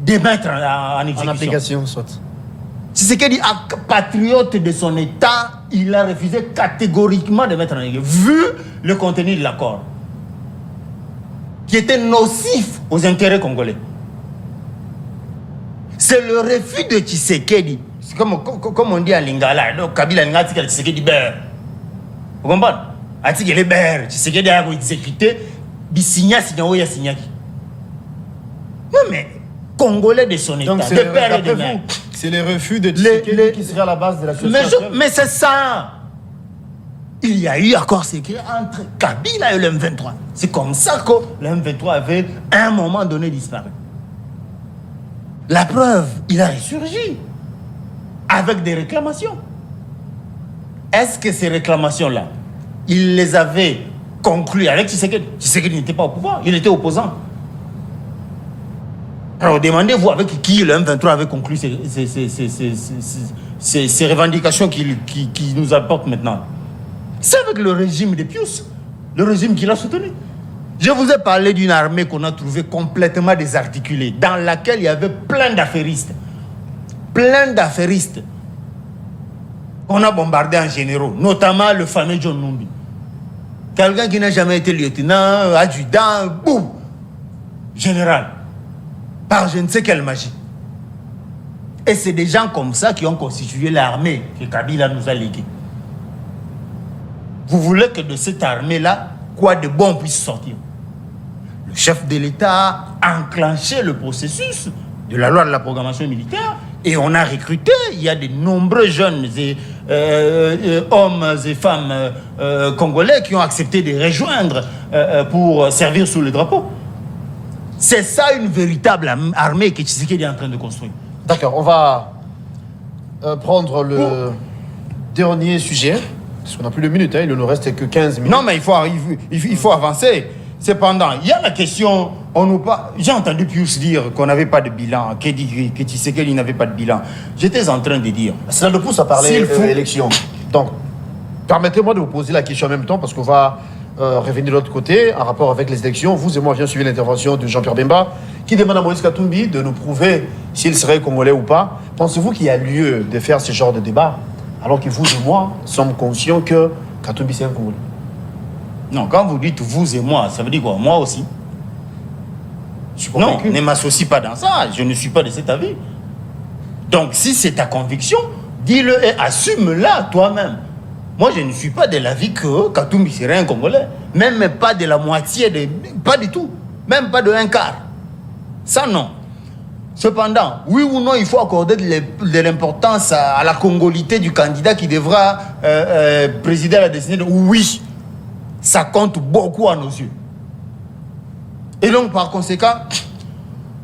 de mettre en exécution. En application, soit. Tshisekedi, patriote de son État, il a refusé catégoriquement de mettre en exécution, vu le contenu de l'accord, qui était nocif aux intérêts congolais. C'est le refus de Tshisekedi. C'est comme on dit à Lingala, donc Kabila n'a pas Tshisekedi beurre. Vous comprenez? Atikele beurre, Tshisekedi a exécuté. Non mais, Congolais de son État, Donc de père et de mère. c'est le refus de Tshisekedi qui serait à la base de la situation. Mais c'est ça. Il y a eu accord secret entre Kabila et le M23. C'est comme ça que le M23 avait à un moment donné disparu. La preuve, il a ressurgi avec des réclamations. Est-ce que ces réclamations-là, il les avait conclues avec Tshisekedi? Tshisekedi n'était pas au pouvoir, il était opposant. Alors demandez-vous avec qui le M23 avait conclu ces revendications qu'il nous apporte maintenant. C'est avec le régime de Pius, le régime qu'il a soutenu. Je vous ai parlé d'une armée qu'on a trouvée complètement désarticulée, dans laquelle il y avait plein d'affairistes. Plein d'affairistes. On a bombardé en généraux, notamment le fameux John Numbi. Quelqu'un qui n'a jamais été lieutenant, adjudant, boum, général. Par je ne sais quelle magie. Et c'est des gens comme ça qui ont constitué l'armée que Kabila nous a léguée. Vous voulez que de cette armée-là, quoi de bon puisse sortir? Le chef de l'État a enclenché le processus de la loi de la programmation militaire et on a recruté. Il y a de nombreux jeunes hommes et femmes congolais qui ont accepté de rejoindre pour servir sous le drapeau. C'est ça une véritable armée que Tshisekedi est en train de construire. D'accord, on va prendre le dernier sujet. Parce qu'on n'a plus de minutes, hein, il ne nous reste que 15 minutes. Non, mais il faut avancer. Cependant, il y a la question, j'ai entendu Pius dire qu'on n'avait pas de bilan, que Tshisekedi n'avait pas de bilan. J'étais en train de dire... Cela nous pousse à parler élection. Donc, permettez-moi de vous poser la question en même temps, parce qu'on va revenir de l'autre côté, en rapport avec les élections. Vous et moi, viens suivre l'intervention de Jean-Pierre Bemba, qui demande à Moïse Katumbi de nous prouver s'il serait congolais ou pas. Pensez-vous qu'il y a lieu de faire ce genre de débat, alors que vous et moi sommes conscients que Katumbi c'est un Congolais? Non, quand vous dites vous et moi, ça veut dire quoi? Moi aussi. Non, ne m'associe pas dans ça. Je ne suis pas de cet avis. Donc, si c'est ta conviction, dis-le et assume-la toi-même. Moi, je ne suis pas de l'avis que Katumbi serait un Congolais. Même pas de la moitié, pas du tout. Même pas de un quart. Ça, non. Cependant, oui ou non, il faut accorder de l'importance à la congolité du candidat qui devra présider à la destinée. Oui, ça compte beaucoup à nos yeux. Et donc, par conséquent,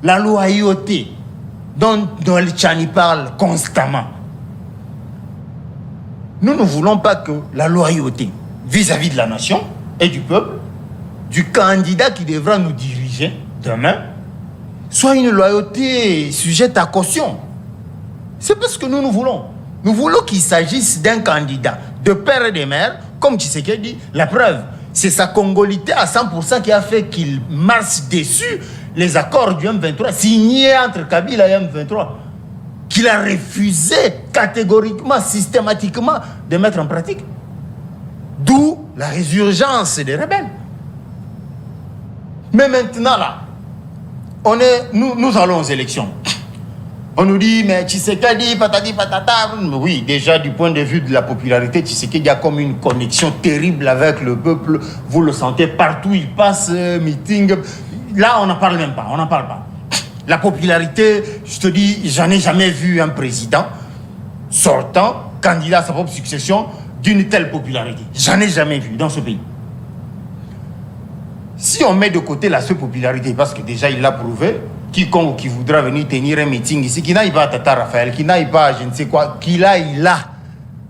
la loyauté dont le Tchani parle constamment, nous ne voulons pas que la loyauté vis-à-vis de la nation et du peuple, du candidat qui devra nous diriger demain, soit une loyauté sujette à caution. C'est parce que nous voulons. Nous voulons qu'il s'agisse d'un candidat de père et de mère, comme Tshisekedi dit. La preuve, c'est sa congolité à 100% qui a fait qu'il marche dessus les accords du M23 signés entre Kabila et M23, qu'il a refusé catégoriquement, systématiquement de mettre en pratique. D'où la résurgence des rebelles. Mais maintenant là, nous allons aux élections. On nous dit, mais Tshisekedi, patati patata. Oui, déjà du point de vue de la popularité, Tshisekedi a comme une connexion terrible avec le peuple. Vous le sentez partout, il passe, meeting. Là, on n'en parle même pas, on n'en parle pas. La popularité, je te dis, j'en ai jamais vu un président sortant, candidat à sa propre succession, d'une telle popularité. J'en ai jamais vu dans ce pays. Si on met de côté la seule popularité, parce que déjà il l'a prouvé, quiconque qui voudra venir tenir un meeting ici, qui n'aille pas à Tata Raphaël, qui n'aille pas à je ne sais quoi, qu'il aille là,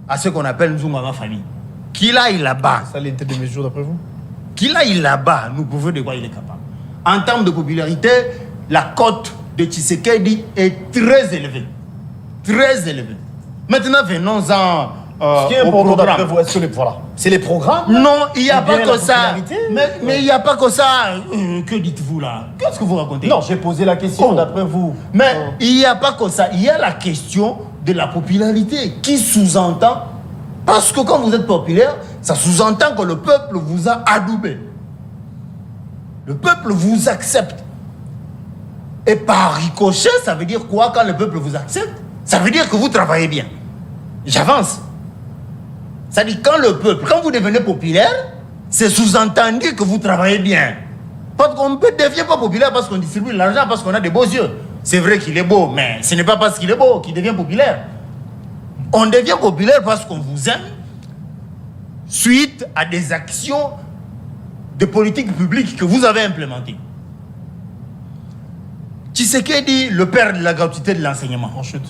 à ce qu'on appelle Nzungama famille, qu'il aille là-bas. Ça l'était de mesures d'après vous? Qu'il aille là-bas, nous pouvons de quoi il est capable. En termes de popularité, la cote de Tshisekedi est très élevée. Très élevée. Maintenant, venons-en ce qui est important d'après vous, est-ce que voilà, c'est les programmes? Non, il n'y a pas que ça. Mais il n'y a pas que ça. Que dites-vous là? Qu'est-ce que vous racontez? Non, j'ai posé la question d'après vous. Mais il n'y a pas que ça. Il y a la question de la popularité qui sous-entend, parce que quand vous êtes populaire, ça sous-entend que le peuple vous a adoubé. Le peuple vous accepte. Et par ricochet, ça veut dire quoi quand le peuple vous accepte? Ça veut dire que vous travaillez bien. J'avance. Ça dit quand le peuple, quand vous devenez populaire, c'est sous-entendu que vous travaillez bien. Parce qu'on ne devient pas populaire parce qu'on distribue l'argent, parce qu'on a des beaux yeux. C'est vrai qu'il est beau, mais ce n'est pas parce qu'il est beau qu'il devient populaire. On devient populaire parce qu'on vous aime suite à des actions de politique publique que vous avez implémentées. Tshisekedi, le père de la gratuité de l'enseignement. En chute.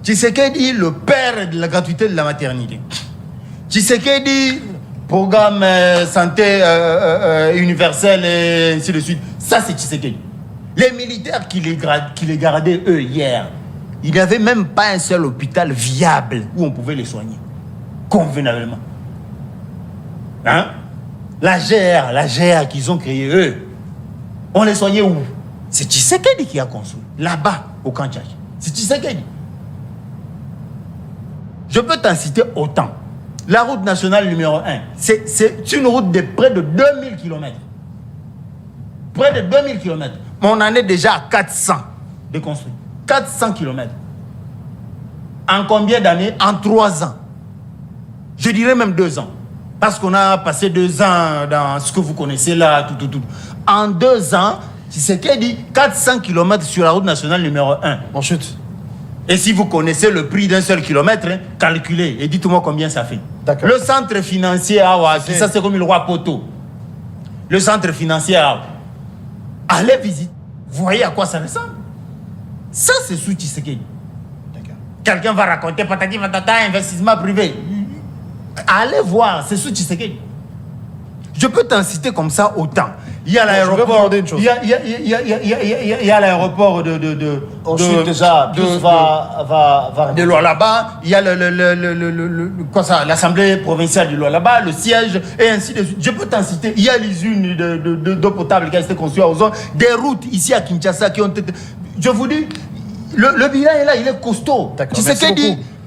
Tshisekedi, le père de la gratuité de la maternité. Tshisekedi, programme santé universelle et ainsi de suite. Ça, c'est Tshisekedi. Les militaires qui les gardaient, eux, hier, Il n'y avait même pas un seul hôpital viable où on pouvait les soigner convenablement. Hein? La GR qu'ils ont créée, eux, on les soignait où? C'est Tshisekedi qui a construit. Là-bas, au Kanchach. C'est Tshisekedi. Je peux t'en citer autant. La route nationale numéro 1, c'est une route de près de 2000 km. Près de 2000 km. Mais on en est déjà à 400 de construit. 400 km. En combien d'années? En 3 ans. Je dirais même 2 ans. Parce qu'on a passé 2 ans dans ce que vous connaissez là, tout. En 2 ans, c'est ce qu'il dit, 400 km sur la route nationale numéro 1. On chute. Et si vous connaissez le prix d'un seul kilomètre, hein, calculez et dites-moi combien ça fait. D'accord. Le centre financier, ça c'est comme le roi Poto. Le centre financier, allez visiter. Vous voyez à quoi ça ressemble? Ça, c'est sous Tshisekedi. D'accord. Quelqu'un va raconter patati patata, investissement privé. Allez voir, c'est sous Tshisekedi. Je peux t'en citer comme ça autant. Il y a l'aéroport. Il y a l'aéroport de Ensuite, déjà, Pius va de Lualaba. Il y a l'Assemblée provinciale de Lualaba, le siège, et ainsi de suite. Je peux t'en citer. Il y a l'usine d'eau potable qui a été construite aux zones, des routes ici à Kinshasa qui ont été. Je vous dis, le bilan est là, il est costaud. D'accord.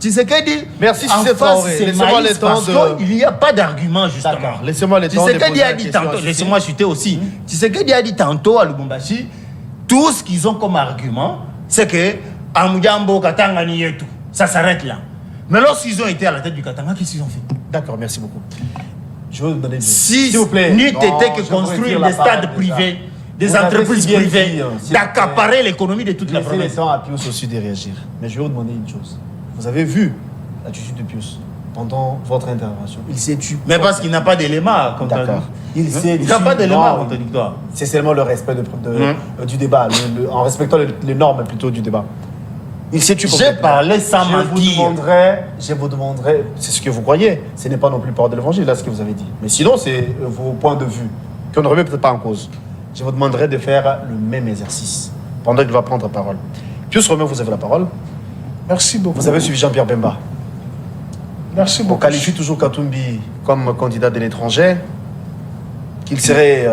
Tshisekedi, merci, en Cissé face, Traoré. c'est Laissez-moi maïs le temps parce de... qu'il n'y a pas d'argument, justement. D'accord. Laissez-moi le temps de Tshisekedi poser a la dit question tantôt, à Cissé. laissez-moi chuter aussi. Tshisekedi a dit tantôt à Lubumbashi, tout ce qu'ils ont comme argument, c'est que Amujambo, Katanga, Nietu, ça s'arrête là. Mais lorsqu'ils ont été à la tête du Katanga, qu'est-ce qu'ils ont fait? D'accord, merci beaucoup. Je vais vous donner Si s'il vous plaît. n'eût Non, été que je voudrais construire dire la des parole stades déjà. privés, des Vous avez entreprises si bien privées, dit, s'il vous plaît. d'accaparer l'économie de toute la Laissez le province. temps à Pius aussi de réagir. Mais je vais vous demander une chose. Vous avez vu l'attitude de Pius pendant votre intervention. Il s'est tué. Mais parce qu'il n'a pas d'éléments contradictoires. D'accord. Il n'a pas d'éléments Non, contradictoires. C'est seulement le respect du débat, en respectant les normes plutôt du débat. Il s'est tué. J'ai parlé sans mentir. Je vous demanderai, c'est ce que vous croyez. Ce n'est pas non plus parole de l'évangile, là, ce que vous avez dit. Mais sinon, c'est vos points de vue, qu'on ne remet peut-être pas en cause. Je vous demanderai de faire le même exercice pendant qu'il va prendre la parole. Pius Romain, vous avez la parole. Merci beaucoup. Vous avez suivi Jean-Pierre Bemba. Merci On beaucoup. qualifie toujours Katumbi comme candidat de l'étranger, qu'il serait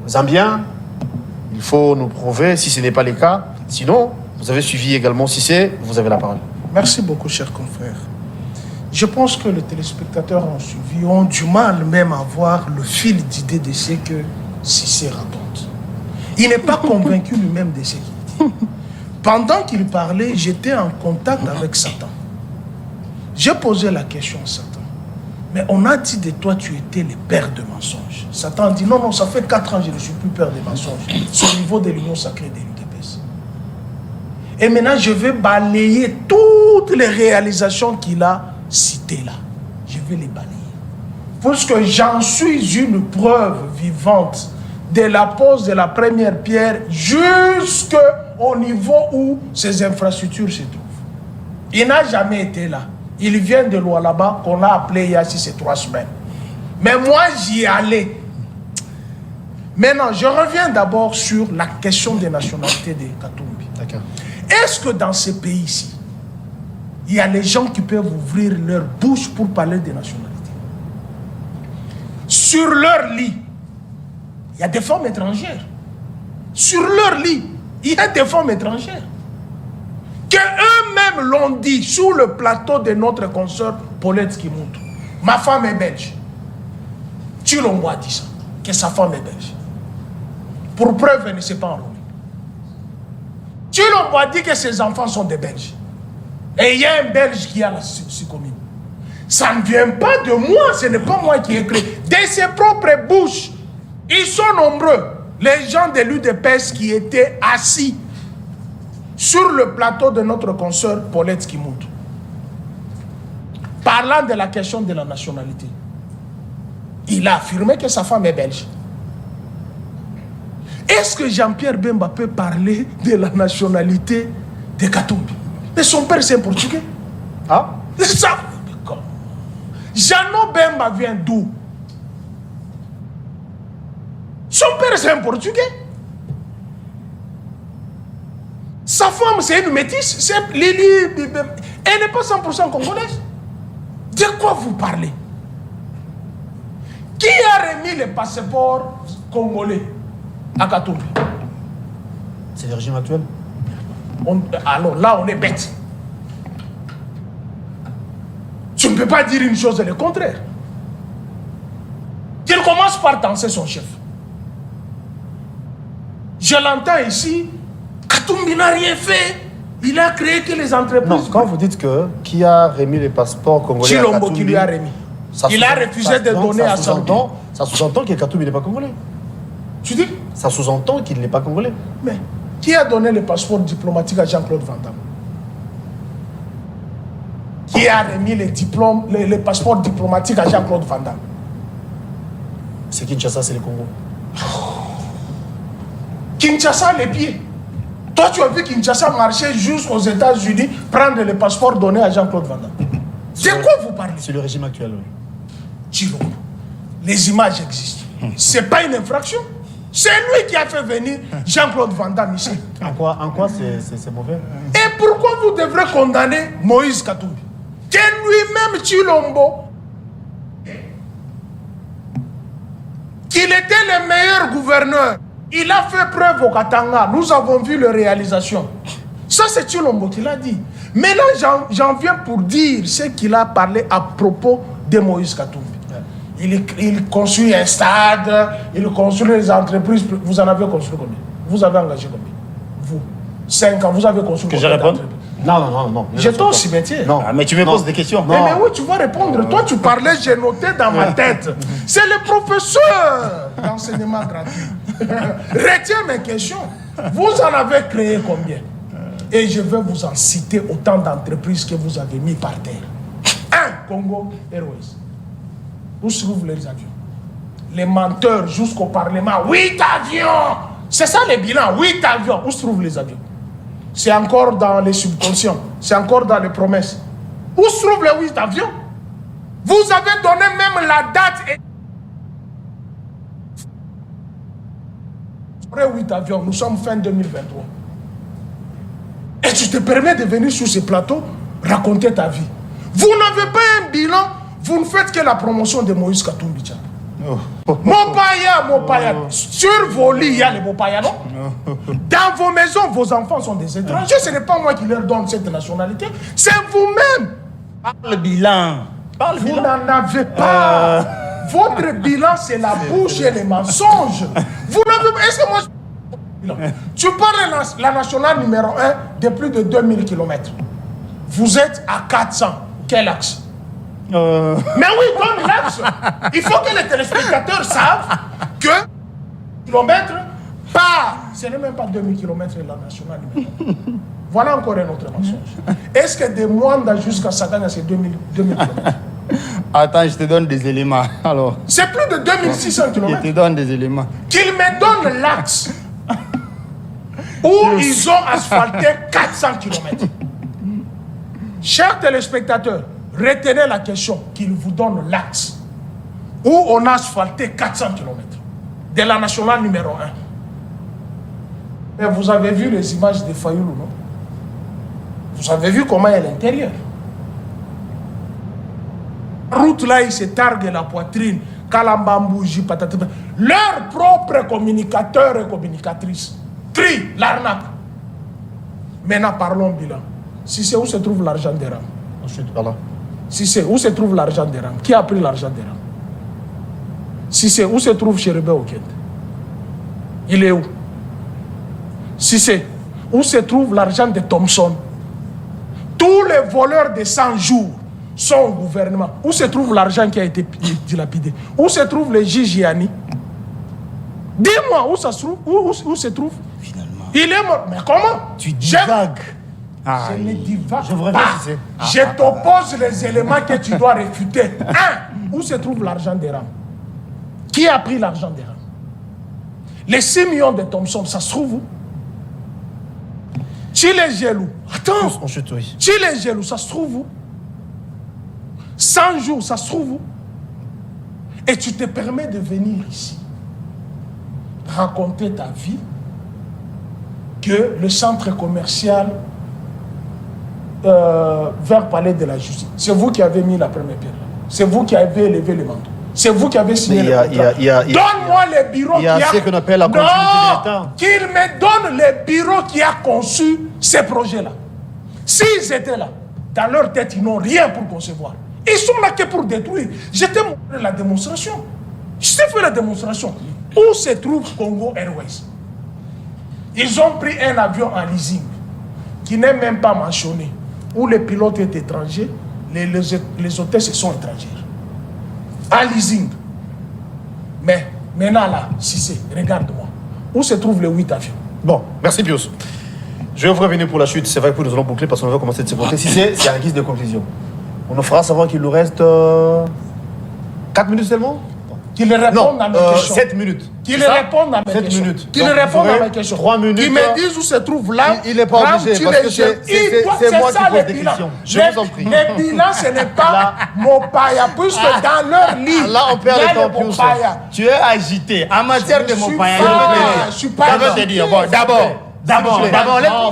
zambien. Il faut nous prouver si ce n'est pas le cas. Sinon, vous avez suivi également Cissé, vous avez la parole. Merci beaucoup, chers confrères. Je pense que les téléspectateurs ont suivi, ont du mal même à voir le fil d'idée de ce que Cissé raconte. Il n'est pas convaincu lui-même de ce qu'il dit. Pendant qu'il parlait, j'étais en contact avec Satan. J'ai posé la question à Satan. Mais on a dit de toi, tu étais le père de mensonges. Satan a dit, non, ça fait 4 ans que je ne suis plus père de mensonges. C'est au niveau de l'Union sacrée de l'UDPS. Et maintenant, je vais balayer toutes les réalisations qu'il a citées là. Je vais les balayer. Puisque j'en suis une preuve vivante de la pose de la première pierre jusqu'au niveau où ces infrastructures se trouvent. Il n'a jamais été là. Il vient de Lualaba qu'on a appelé il y a 3 semaines. Mais moi, j'y allais. Maintenant, je reviens d'abord sur la question des nationalités de Katumbi. D'accord. Est-ce que dans ce pays-ci, il y a les gens qui peuvent ouvrir leur bouche pour parler des nationalités? Sur leur lit, il y a des femmes étrangères. Sur leur lit, il y a des femmes étrangères. Que eux-mêmes l'ont dit sous le plateau de notre consoeur Paulette Kimuntu. Ma femme est belge. Chilombo a dit ça, que sa femme est belge. Pour preuve, elle ne s'est pas enrôlée. Chilombo a dit que ses enfants sont des Belges. Et il y a un Belge qui a la commune. Ça ne vient pas de moi, ce n'est pas moi qui ai créé. De ses propres bouches, ils sont nombreux. Les gens de l'UDPS qui étaient assis sur le plateau de notre consoeur Paulette Kimuntu, parlant de la question de la nationalité. Il a affirmé que sa femme est belge. Est-ce que Jean-Pierre Bemba peut parler de la nationalité de Katumbi? Mais son père c'est un Portugais. Ah? Ça, Jeannot Bemba vient d'où? Son père c'est un Portugais. Sa femme, c'est une métisse. C'est Lili. Elle n'est pas 100% congolaise. De quoi vous parlez? Qui a remis les passeports congolais à Katumbi? C'est le régime actuel. Alors là, on est bête. Tu ne peux pas dire une chose et le contraire. Il commence par danser son chef. Je l'entends ici. Katumbi n'a rien fait. Il a créé que les entreprises. Non, quand vous dites que qui a remis les passeports congolais Chilombo à Katumbi, qui lui a remis. Il a refusé de donner à Katumbi. Ça sous-entend que Katumbi n'est pas congolais. Tu dis? Ça sous-entend qu'il n'est pas congolais. Mais qui a donné le passeport diplomatique à Jean-Claude Van Damme? Qui a remis les passeports diplomatiques à Jean-Claude Van Damme? C'est Kinshasa, c'est le Congo. Kinshasa, les pieds. Toi, tu as vu Kinshasa marcher jusqu'aux États-Unis, prendre le passeport donné à Jean-Claude Van Damme. De quoi vous parlez? C'est le régime actuel, oui. Chilombo. Les images existent. Ce n'est pas une infraction. C'est lui qui a fait venir Jean-Claude Van Damme ici. En quoi c'est mauvais? Et pourquoi vous devrez condamner Moïse Katumbi? Que lui-même, Chilombo, qu'il était le meilleur gouverneur. Il a fait preuve au Katanga. Nous avons vu les réalisations. Ça, c'est Chilombo qui l'a dit. Maintenant, j'en viens pour dire ce qu'il a parlé à propos de Moïse Katumbi. Il construit un stade, il construit les entreprises. Vous en avez construit combien? Vous avez engagé combien? Vous, 5 ans, vous avez construit que je combien réponde? Non. J'étais au cimetière. Non. Ah, mais tu me poses des questions. Mais oui, tu vas répondre. Toi, tu parlais, j'ai noté dans ma tête. C'est le professeur d'enseignement gratuit. Retiens mes questions. Vous en avez créé combien? Et je vais vous en citer autant d'entreprises que vous avez mis par terre. 1. Congo Airways. Où se trouvent les avions? Les menteurs jusqu'au Parlement. 8 avions! C'est ça les bilans. 8 avions. Où se trouvent les avions? C'est encore dans les subconscients. C'est encore dans les promesses. Où se trouvent les 8 avions? Vous avez donné même la date. Et... Après 8 avions, nous sommes fin 2023. Et tu te permets de venir sur ce plateau raconter ta vie. Vous n'avez pas un bilan, vous ne faites que la promotion de Moïse Katumbi. Mopaya. Sur vos lits, il y a les Mopaya, non? Dans vos maisons, vos enfants sont des étrangers. Ce n'est pas moi qui leur donne cette nationalité, c'est vous-même. Parle bilan. Vous n'en avez pas. Votre bilan, c'est la bouche et les mensonges. Vous n'avez pas. Est-ce que moi. Tu parles de la nationale numéro 1 de plus de 2000 km. Vous êtes à 400. Quel axe? Mais oui, donne l'axe. Il faut que les téléspectateurs savent que kilomètres par. Ce n'est même pas 2000 km la nationale numéro 1. Voilà encore un autre mensonge. Est-ce que de Mwanda jusqu'à Sagana, c'est 2000 km? Attends, je te donne des éléments. Alors, c'est plus de 2600 km. je te donne des éléments. Qu'ils me donnent l'axe où ils ont asphalté 400 km. Chers téléspectateurs, retenez la question, qu'ils vous donnent l'axe où on a asphalté 400 km de la nationale numéro 1. Et vous avez vu les images de Fayoulou, non? Vous avez vu comment est l'intérieur. La route là, ils se targuent la poitrine. Kalambambouji, patati. Leurs propres communicateurs et communicatrices crient l'arnaque. Maintenant, parlons bilan. Si c'est où se trouve l'argent des rames? Ensuite, voilà. Si c'est où se trouve l'argent des rames? Qui a pris l'argent des rames? Si c'est où se trouve Chérébé Okende? Il est où? Si c'est où se trouve l'argent de Thomson? Tous les voleurs de 100 jours sont au gouvernement. Où se trouve l'argent qui a été dilapidé? Où se trouve les Gigiani? Dis-moi où ça se trouve? Où se trouve? Finalement. Il est mort. Mais comment? Tu divagues. Je ne divague Je pas. réfléchissais. Je t'oppose les éléments que tu dois réfuter. 1. Où se trouve l'argent des rames? Qui a pris l'argent des rames? Les 6 millions de Thomson, ça se trouve où? Tu les jaloux. Attends. Ensuite, oui. Tu les jaloux, ça se trouve où? 100 jours, ça se trouve où? Et tu te permets de venir ici raconter ta vie que le centre commercial vers Palais de la Justice, c'est vous qui avez mis la première pierre. C'est vous qui avez élevé le manteau. C'est vous qui avez signé le contrat. Donne-moi les bureaux qui a ce qu'on appelle la continuité de l'État. Qu'il me donne les bureaux qui a conçu ces projets-là. S'ils étaient là, dans leur tête, ils n'ont rien pour concevoir. Ils sont là que pour détruire. Je t'ai montré la démonstration. Je t'ai fait la démonstration. Où se trouve Congo Airways? Ils ont pris un avion en leasing qui n'est même pas mentionné, où le pilote est étranger, les hôtesses sont étrangères. En leasing. Mais maintenant là, si c'est, regarde-moi. Où se trouvent les 8 avions? Bon, merci Pius. Je vais vous revenir pour la chute. C'est vrai que nous allons boucler parce qu'on va commencer de se porter. Si c'est en guise de conclusion. On nous fera savoir qu'il nous reste 4 minutes seulement. Qu'il répondent à mes questions. 7 minutes. Qu'il répondent à mes 7 questions. minutes. Qu'il répondent à mes questions. 3 minutes. Qu'il me disent où se trouve là. Il n'est pas obligé parce que c'est moi qui pose des questions. Je vous en prie. Les bilans, ce n'est pas mon païa, puisque dans leur livre, là, on perd le temps, Pius. Tu es agité. En matière de mon païa, je suis pas je vais te dire. Bon, D'abord,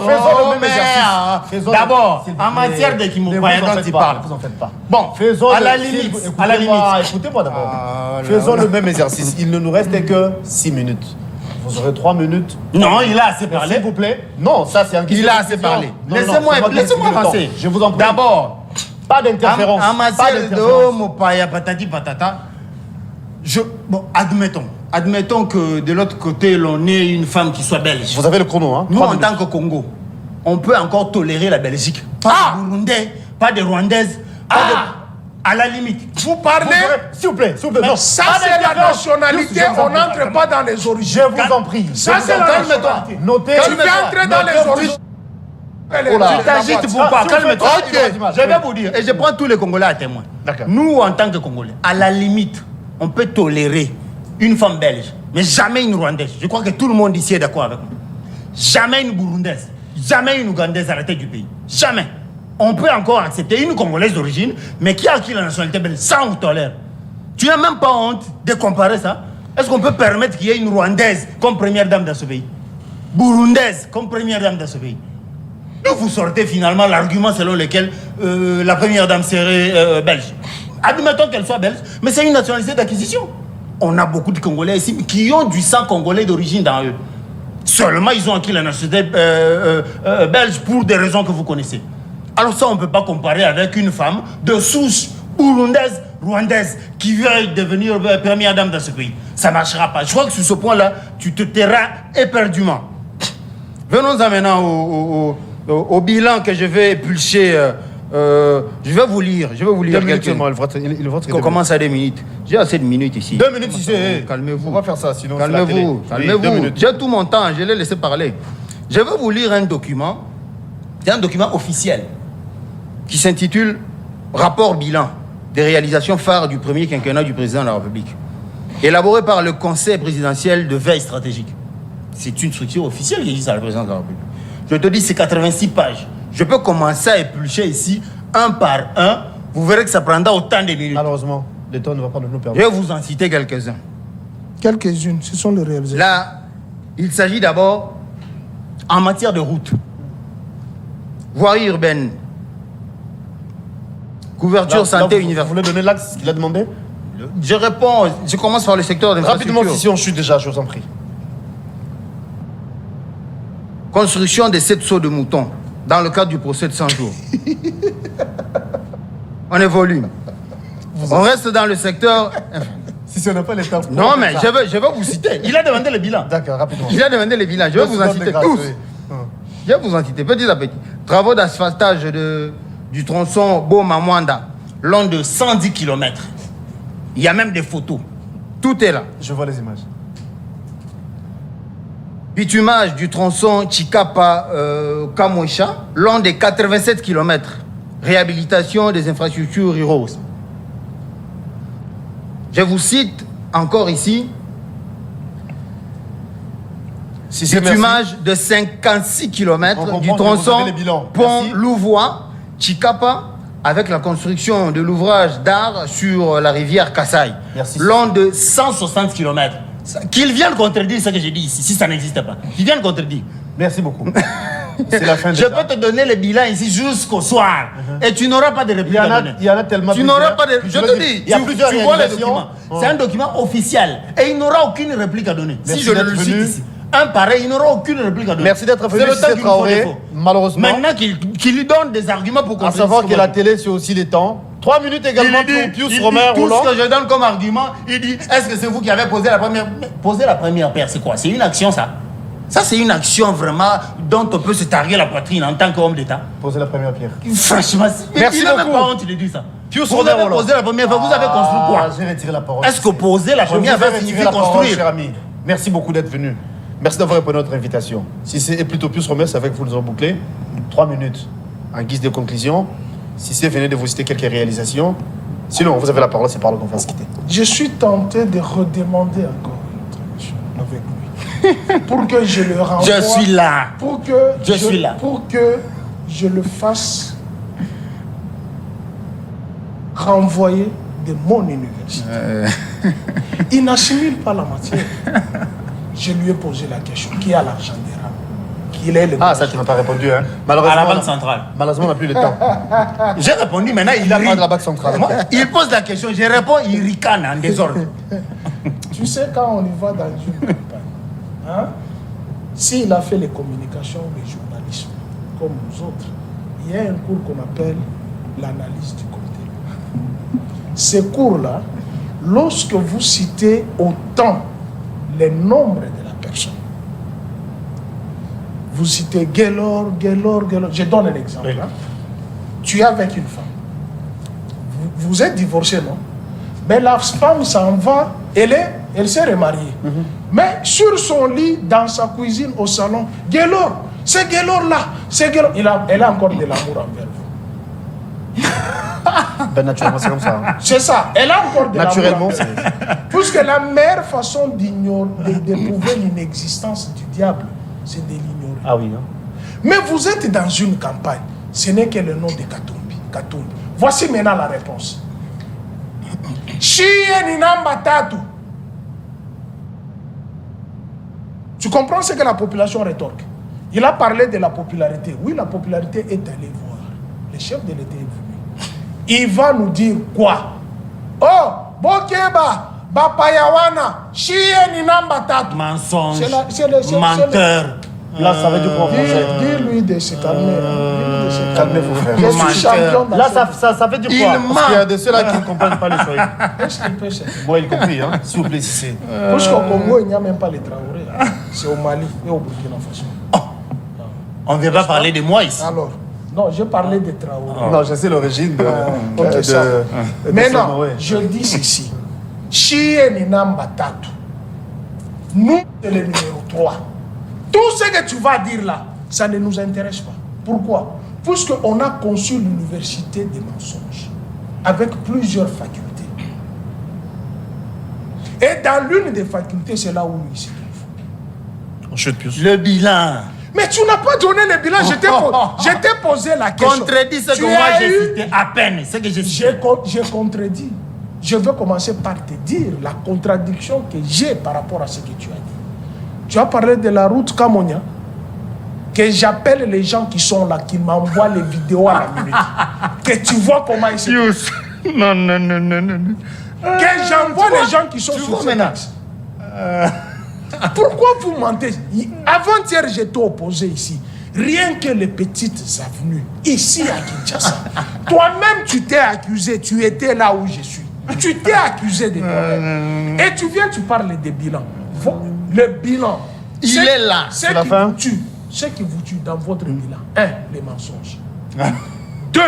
faisons le même exercice. D'abord, en matière de Kimopaïa dont tu parles. Vous en faites pas. Bon, faisons à la limite. Écoutez-moi d'abord. Faisons le même exercice. Il ne nous reste que 6 minutes. Vous aurez 3 minutes. Non, il a assez parlé. S'il vous plaît. Non, ça c'est un guise. Il a assez parlé. Laissez-moi avancer. Je vous en prie. D'abord, pas d'interférence. En matière de Mopaya, patati patata, bon, admettons que de l'autre côté, l'on ait une femme qui soit belge. Vous avez le chrono, hein? Nous, en tant que Congo, on peut encore tolérer la Belgique. Pas de Burundais, pas de Rwandaises, à la limite. Vous parlez. S'il vous plaît. Non. Ça, c'est la nationalité. On n'entre pas dans les origines. Je vous en prie. Ça, c'est la nationalité. Notez. Tu viens entrer dans les origines. Tu t'agites pour pas. Calme-toi. Ok. Je vais vous dire, et je prends tous les Congolais à témoin. D'accord. Nous, en tant que Congolais, à la limite, on peut tolérer une femme belge, mais jamais une Rwandaise. Je crois que tout le monde ici est d'accord avec moi. Jamais une Burundaise, jamais une Ougandaise à la tête du pays. Jamais. On peut encore accepter une Congolaise d'origine, mais qui a acquis la nationalité belge, ça on tolère. Tu n'as même pas honte de comparer ça? Est-ce qu'on peut permettre qu'il y ait une Rwandaise comme première dame dans ce pays? Burundaise comme première dame dans ce pays? Donc vous sortez finalement l'argument selon lequel la première dame serait belge. Admettons qu'elle soit belge, mais c'est une nationalité d'acquisition. On a beaucoup de Congolais ici qui ont du sang congolais d'origine dans eux. Seulement, ils ont acquis la nationalité belge pour des raisons que vous connaissez. Alors ça, on ne peut pas comparer avec une femme de souche burundaise, rwandaise, qui veut devenir première dame dans ce pays. Ça ne marchera pas. Je crois que sur ce point-là, tu te tairas éperdument. Venons-en maintenant au bilan que je vais épulcher. Je vais vous lire. 2 minutes seulement. On commence à 2 minutes. J'ai assez de minutes ici. 2 minutes ici. Calmez-vous. On va faire ça, sinon Calmez-vous. J'ai tout mon temps. Je l'ai laissé parler. Je vais vous lire un document. C'est un document officiel qui s'intitule Rapport bilan des réalisations phares du premier quinquennat du président de la République, élaboré par le Conseil présidentiel de veille stratégique. C'est une structure officielle qui existe à la présidence de la République. Je te dis, c'est 86 pages. Je peux commencer à éplucher ici, un par un. Vous verrez que ça prendra autant de minutes. Malheureusement, le temps ne va pas nous Je permettre. vais vous en citer quelques-uns. Quelques-unes, ce sont les réalisations. Là, il s'agit d'abord en matière de route. Voirie urbaine. Couverture santé universelle. Vous voulez donner l'axe qu'il a demandé? Je réponds, je commence par le secteur d'infrastructure. Rapidement, si on chute déjà, je vous en prie. Construction des 7 sauts de moutons dans le cadre du procès de 100 jours. On évolue. On reste dans le secteur... Si on n'a pas les temps. Non, mais je vais vous citer. Il a demandé le bilan. D'accord, rapidement. Il a demandé le bilan. Je vais vous en citer tous. Je vais vous en citer petit à petit. Travaux d'asphaltage du tronçon Boma-Mwanda, long de 110 km. Il y a même des photos. Tout est là. Je vois les images. Bitumage du tronçon Chikapa-Kamwesha, long de 87 km. Réhabilitation des infrastructures rurales. Je vous cite encore ici. Bitumage de 56 km du tronçon Pont-Louvois-Chikapa, avec la construction de l'ouvrage d'art sur la rivière Kassai. Merci. Long de 160 km. Qu'il vienne contredire ce que j'ai dit ici, si ça n'existe pas. Qu'il vienne contredire. Merci beaucoup. C'est la fin de Je peux te donner le bilan ici jusqu'au soir. Et tu n'auras pas de réplique à donner. Il y en a tellement. Tu n'auras pas de... Je te dis, il y a plusieurs tu vois le réalisations. document. C'est un document officiel. Et il n'aura aucune réplique à donner. Merci Si je d'être le cite venu. ici. Un pareil, il n'aura aucune réplique à donner. Merci d'être venu, C'est le Cissé temps qu'il me faut Traoré. des faux. Malheureusement. Maintenant qu'il lui donne des arguments pour À contredire savoir ce que qu'on la dit. télé, c'est aussi les temps. 3 minutes également pour Pius Romain tout Roland. ce que je donne comme argument, il dit, est-ce que c'est vous qui avez posé la première... Mais poser la première pierre, c'est quoi? C'est une action, ça? Ça, c'est une action vraiment dont on peut se targuer la poitrine en tant qu'homme d'État. Posez la première pierre. Franchement, Merci il n'a même beaucoup. pas honte de dire ça. Pius Vous Romain avez Roland. posé la première fois, vous avez construit quoi? J'ai retiré la parole. Est-ce que poser la Je vous ai première fois retiré signifie la parole, construire? cher ami. Merci beaucoup d'être venu. Merci d'avoir répondu à notre invitation. Si c'est plutôt Pius Romain, c'est avec vous nous avons bouclé. 3 minutes en guise de conclusion. Si c'est venez de vous citer quelques réalisations. Sinon, vous avez la parole, c'est par là qu'on va se quitter. Je suis tenté de redemander encore une autre émission avec lui. Pour que je le renvoie. Je suis là. Pour que Je suis là. Pour que je le fasse renvoyer de mon université. Il n'assimile pas la matière. Je lui ai posé la question. Qui a l'argent des rats? Qu'il est le Ah, ça, tu m'as pas répondu, hein. À la Banque centrale. Malheureusement, on n'a plus le temps. J'ai répondu, maintenant il Il a rit. pas de la Banque centrale. Moi, il pose la question, je réponds, il ricane en désordre. Tu sais, quand on y va dans une campagne, hein, s'il a fait les communications, le journalisme, comme nous autres, il y a un cours qu'on appelle l'analyse du contenu. Ces cours-là, lorsque vous citez autant les nombres de la personne, vous citez Gaylor, je donne un exemple. Oui. Hein. Tu es avec une femme. Vous êtes divorcé, non? Mais la femme s'en va, elle s'est remariée. Mais sur son lit, dans sa cuisine, au salon, Gaylor, c'est Gaylor là, c'est Gaylor. Elle a encore de l'amour envers vous. Ben, naturellement, c'est comme ça. Hein. C'est ça, elle a encore de Naturellement, l'amour envers vous. Puisque la meilleure façon d'éprouver l'inexistence du diable, c'est de l'ignorer. Ah oui, hein. Mais vous êtes dans une campagne, ce n'est que le nom de Katumbi. Voici maintenant la réponse. Chie Ninamba Tatu. Tu comprends ce que la population rétorque? Il a parlé de la popularité. Oui, la popularité est allée voir. Le chef de l'État est venu. Il va nous dire quoi? Oh, Bokeba, Bapayawana, Chie Ninamba Tatu. Mensonge, C'est le- menteur. Là, ça veut dire quoi en français? Dis-lui de se calmer. Dis-lui de se calmer. Calmez-vous, frère. Je suis Menteur. champion dans Là, ce- ça fait du Il quoi? ment. Parce qu'il y a de ceux-là qui ne comprennent pas le Swahili. Est-ce qu'il peut se- Moi, il compris, hein. S'il vous plaît, si c'est. Parce qu'au Congo, il n'y a même pas les Traoré. Hein. C'est au Mali et au Burkina Faso. On ne vient pas parler de moi ici. Alors, non, je parlais des Traoré. Non, je sais l'origine de. Ok, ça. de Maintenant, Samaoué. je dis ceci. Chie Ninamba Tatu. Nous, c'est le numéro 3. Tout ce que tu vas dire là, ça ne nous intéresse pas. Pourquoi? Puisqu'on a conçu l'université des mensonges avec plusieurs facultés. Et dans l'une des facultés, c'est là où il se trouve. On chute plus. Le bilan. Mais tu n'as pas donné le bilan, je t'ai posé la question. Contredit ce Tu que moi as j'ai eu- cité à peine. Ce que j'ai cité. J'ai contredit. Je veux commencer par te dire la contradiction que j'ai par rapport à ce que tu as dit. Tu as parlé de la route Kamonia, que j'appelle les gens qui sont là, qui m'envoient les vidéos à la minute. Que tu vois comment ils se... Non, non, non, non, non. Que j'envoie les gens qui sont tu sur vois ce maintenant. texte. Pourquoi vous mentez? Avant-hier, j'étais opposé ici. Rien que les petites avenues, ici à Kinshasa. Toi-même, tu t'es accusé, tu étais là où je suis. Tu t'es accusé de toi-même. Et tu viens, tu parles des bilans. Le bilan. Il c'est- est là. C'est C'est la qui fin. vous tue. Ce qui vous tue dans votre bilan. 1. Les mensonges. 2.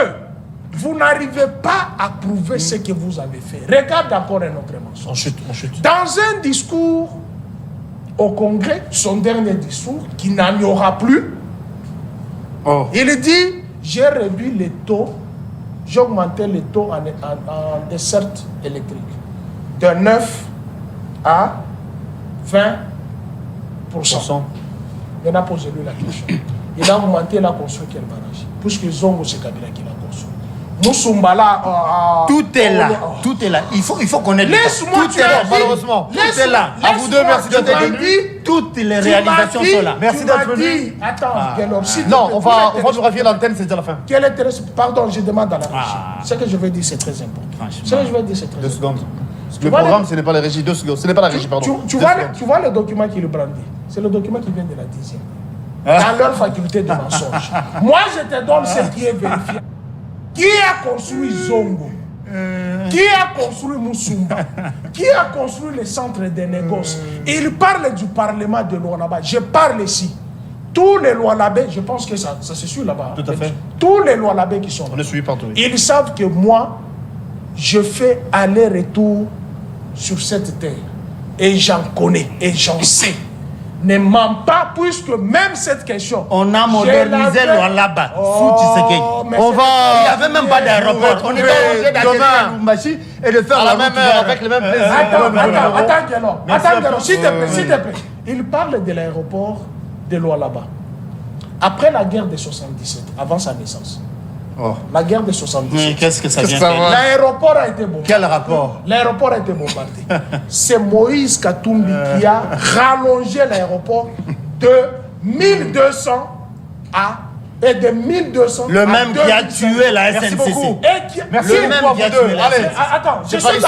Vous n'arrivez pas à prouver ce que vous avez fait. Regarde encore un autre mensonge. On chute, on chute. Dans un discours au Congrès, son dernier discours, qui n'en y aura plus, Oh. il dit, j'ai réduit les taux, j'ai augmenté les taux en desserte électrique de 9 à 20%. Il n'a posé lui la question. Il a augmenté la construction quel barrage. Puisque Zongo, c'est Kabila qui l'a construit. Moussoumba Tout est là. Tout est là. Il faut connaître. Laisse-moi, tout est là, malheureusement. Tout est là. À vous deux, merci d'être venus. Toutes les réalisations sont là. Merci d'être venu. Attends, Guélor, s'il te Non, plaît, on va nous raffier l'antenne, c'est déjà la fin. Quel intérêt? Pardon, je demande à la régie. Ce que je veux dire, c'est très important. Ce que je veux dire, c'est très 2 important. secondes. Le programme, ce n'est pas la régie. 2 secondes. Ce n'est pas la régie, pardon. Tu vois le document qui le brandit. C'est le document qui vient de la 10e. Dans leur faculté de mensonge. Moi, je te donne ce qui est vérifié. Qui a construit Zongo? Qui a construit Moussoumba? Qui a construit le centre des négoces? Il parle du Parlement de Lualaba. Je parle ici. Tous les Lualabais, je pense que ça se suit là-bas. Tout à fait. Tous les Lualabais qui sont là. On est suivi partout. Ils savent que moi, je fais aller-retour sur cette terre. Et j'en connais, et j'en sais. Ne mens pas, puisque même cette question... On a modernisé Lualaba sous Tshisekedi. On va... Il n'y avait même pas d'aéroport. On était obligé d'atterrir à Lubumbashi et de faire la même heure avec le même plaisir. Attends, Guélor, s'il te plaît. Il parle de l'aéroport de Lualaba. Après la guerre de 77, avant sa naissance. La guerre de 77. Qu'est-ce que ça vient faire? L'aéroport a été bombardé. Quel rapport? L'aéroport a été bombardé. C'est Moïse Katumbi qui a rallongé l'aéroport de 1200 à... Et de 1200 le même à qui a tué la SNCC. Merci beaucoup. Et qui... Merci le même qui a tué la SNCC. Attends, je suis en